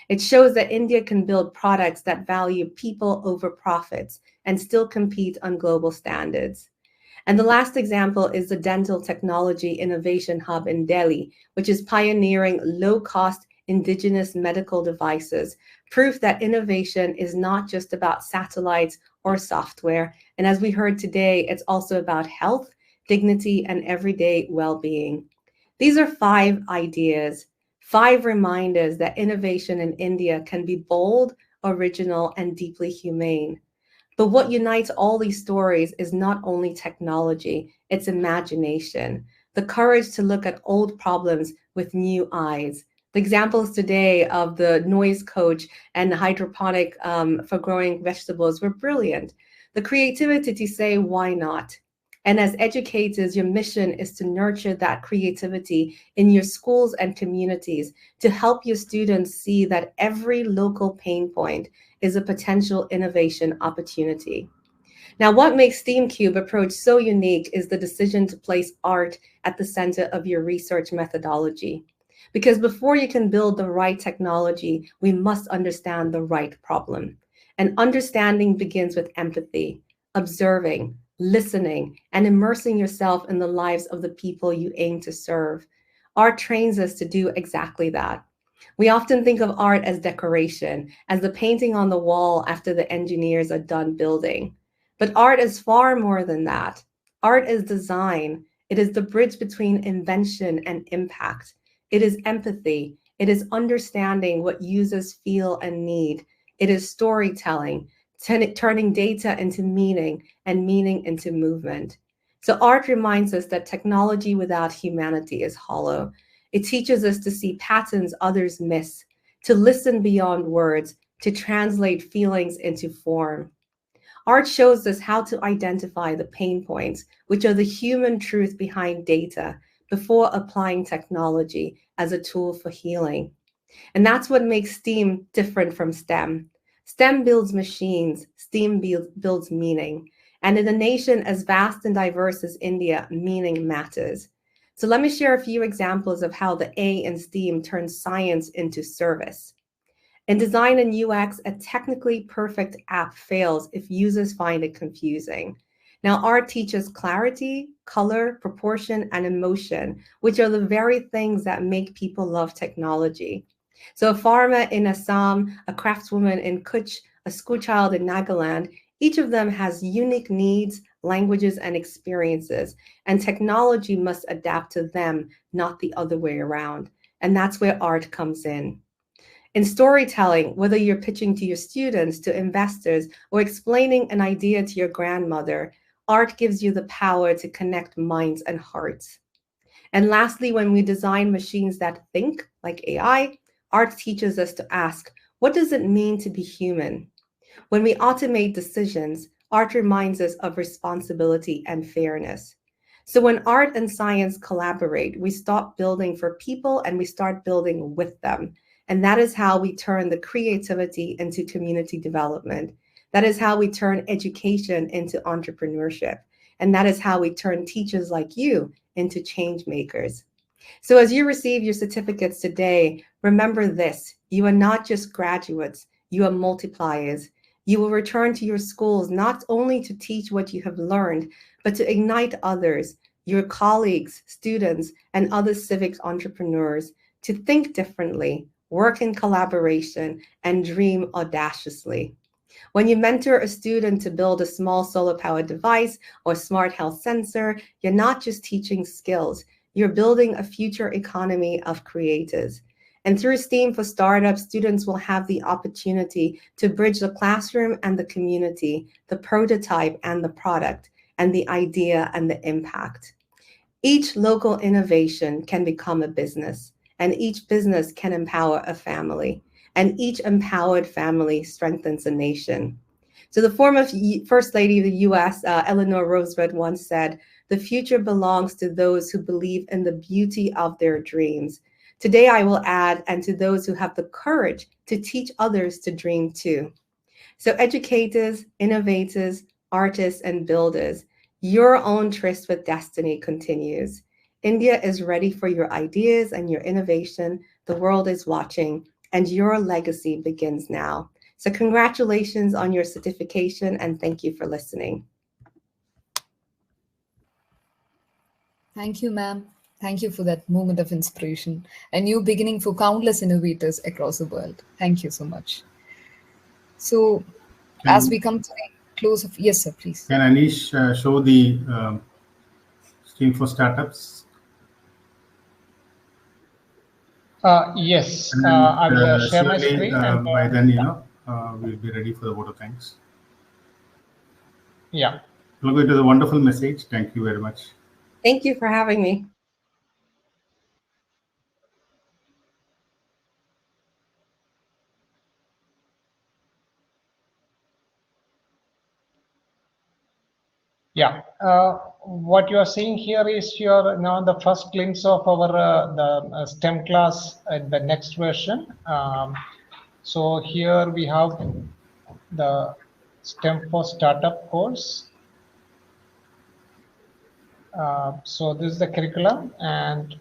It shows that India can build products that value people over profits and still compete on global standards. And the last example is the Dental Technology Innovation Hub in Delhi, which is pioneering low-cost indigenous medical devices, proof that innovation is not just about satellites or software. And as we heard today, it's also about health, dignity, and everyday well-being. These are 5 ideas, 5 reminders that innovation in India can be bold, original, and deeply humane. But what unites all these stories is not only technology, it's imagination, the courage to look at old problems with new eyes. The examples today of the noise coach and the hydroponic for growing vegetables were brilliant. The creativity to say, why not? And as educators, your mission is to nurture that creativity in your schools and communities to help your students see that every local pain point is a potential innovation opportunity. Now, what makes STEAMCUBE approach so unique is the decision to place art at the center of your research methodology. Because before you can build the right technology, we must understand the right problem. And understanding begins with empathy, observing, listening, and immersing yourself in the lives of the people you aim to serve. Art trains us to do exactly that. We often think of art as decoration, as the painting on the wall after the engineers are done building. But art is far more than that. Art is design. It is the bridge between invention and impact. It is empathy. It is understanding what users feel and need. It is storytelling, turning data into meaning and meaning into movement. So art reminds us that technology without humanity is hollow. It teaches us to see patterns others miss, to listen beyond words, to translate feelings into form. Art shows us how to identify the pain points, which are the human truth behind data, before applying technology as a tool for healing. And that's what makes STEAM different from STEM. STEM builds machines, STEAM builds meaning. And in a nation as vast and diverse as India, meaning matters. So let me share a few examples of how the A in STEAM turns science into service. In design and UX, a technically perfect app fails if users find it confusing. Now, art teaches clarity, color, proportion, and emotion, which are the very things that make people love technology. So a farmer in Assam, a craftswoman in Kutch, a schoolchild in Nagaland, each of them has unique needs, languages, and experiences, and technology must adapt to them, not the other way around. And that's where art comes in. In storytelling, whether you're pitching to your students, to investors, or explaining an idea to your grandmother, art gives you the power to connect minds and hearts. And lastly, when we design machines that think, like AI, art teaches us to ask, what does it mean to be human? When we automate decisions, art reminds us of responsibility and fairness. So when art and science collaborate, we stop building for people and we start building with them. And that is how we turn the creativity into community development. That is how we turn education into entrepreneurship. And that is how we turn teachers like you into change makers. So as you receive your certificates today, remember this: you are not just graduates, you are multipliers. You will return to your schools not only to teach what you have learned, but to ignite others, your colleagues, students, and other civic entrepreneurs to think differently, work in collaboration, and dream audaciously. When you mentor a student to build a small solar-powered device or smart health sensor, you're not just teaching skills, you're building a future economy of creators. And through STEAM for Startups, students will have the opportunity to bridge the classroom and the community, the prototype and the product, and the idea and the impact. Each local innovation can become a business, and each business can empower a family, and each empowered family strengthens a nation. So the former First Lady of the US, Eleanor Roosevelt, once said, "The future belongs to those who believe in the beauty of their dreams." Today, I will add, and to those who have the courage to teach others to dream too. So educators, innovators, artists, and builders, your own tryst with destiny continues. India is ready for your ideas and your innovation. The world is watching, and your legacy begins now. So congratulations on your certification, and thank you for listening. Thank you, ma'am. Thank you for that moment of inspiration, a new beginning for countless innovators across the world. Thank you so much. So, as we Can come to the close of, yes, sir, please. can Anish show the Steam for Startups? Yes, And I will share my surely screen and by then, yeah, we'll be ready for the vote of thanks. yeah. Look, it was a wonderful message. Thank you very much. Thank you for having me. Yeah, what you are seeing here is your now the first glimpse of our the STEM class in the next version. So here we have the STEM for Startup course. So this is the curriculum, and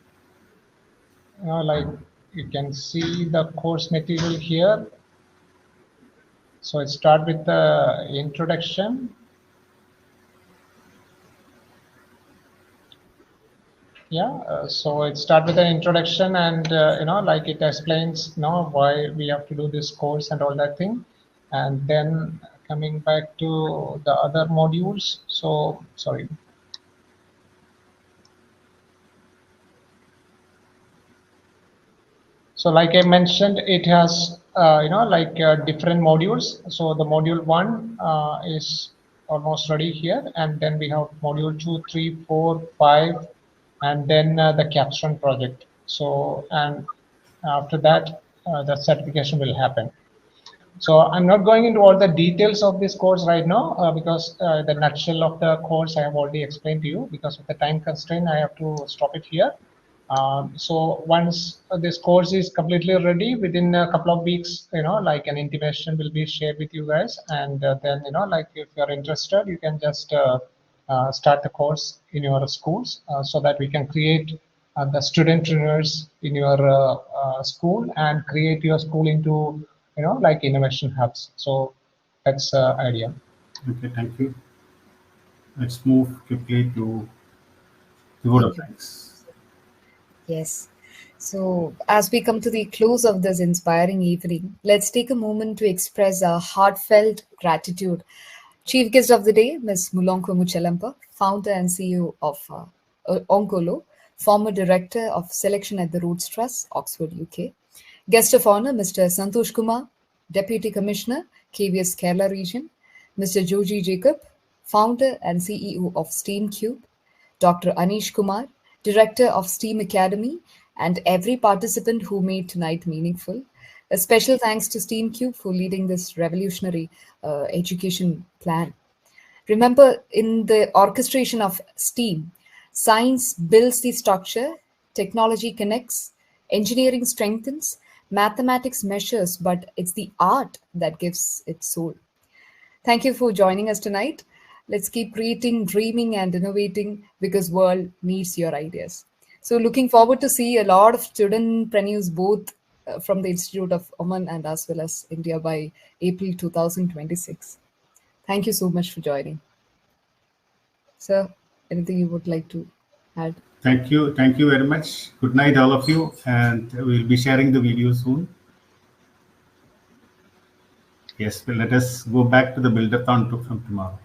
like you can see the course material here. So it start with the introduction. Yeah, so it start with an introduction, and like it explains why we have to do this course and all that thing, and then coming back to the other modules. So sorry. So like I mentioned, it has like different modules. So the module 1 is almost ready here, and then we have module 2, 3, 4, 5, and then the capstone project. So and after that, the certification will happen. So I'm not going into all the details of this course right now because the nutshell of the course I have already explained to you. Because of the time constraint, I have to stop it here. So once this course is completely ready, within a couple of weeks, like an intimation will be shared with you guys, and then like if you're interested, you can just start the course in your schools so that we can create the student trainers in your school and create your school into like innovation hubs. So that's idea. Okay, thank you. Let's move quickly to the vote of Thank you. thanks. Yes. So, as we come to the close of this inspiring evening, let's take a moment to express our heartfelt gratitude. Chief guest of the day, Ms. Mulonko Muchalampa, founder and CEO of Oncolo, former director of selection at the Rhodes Trust, Oxford, UK. Guest of honor, Mr. Santosh Kumar, Deputy Commissioner, KVS Kerala Region. Mr. Joji Jacob, founder and CEO of STEAMCUBE. Dr. Anish Kumar, Director of STEAM Academy, and every participant who made tonight meaningful. A special thanks to STEAMCUBE for leading this revolutionary education plan. Remember, in the orchestration of STEAM, science builds the structure, technology connects, engineering strengthens, mathematics measures, but it's the art that gives it soul. Thank you for joining us tonight. Let's keep creating, dreaming, and innovating because world needs your ideas. So, looking forward to see a lot of studentpreneurs both from the Institute of Oman and as well as India by April 2026. Thank you so much for joining. Sir, anything you would like to add? Thank you. Thank you very much. Good night, all of you. And we'll be sharing the video soon. Yes, well, let us go back to the buildathon from tomorrow.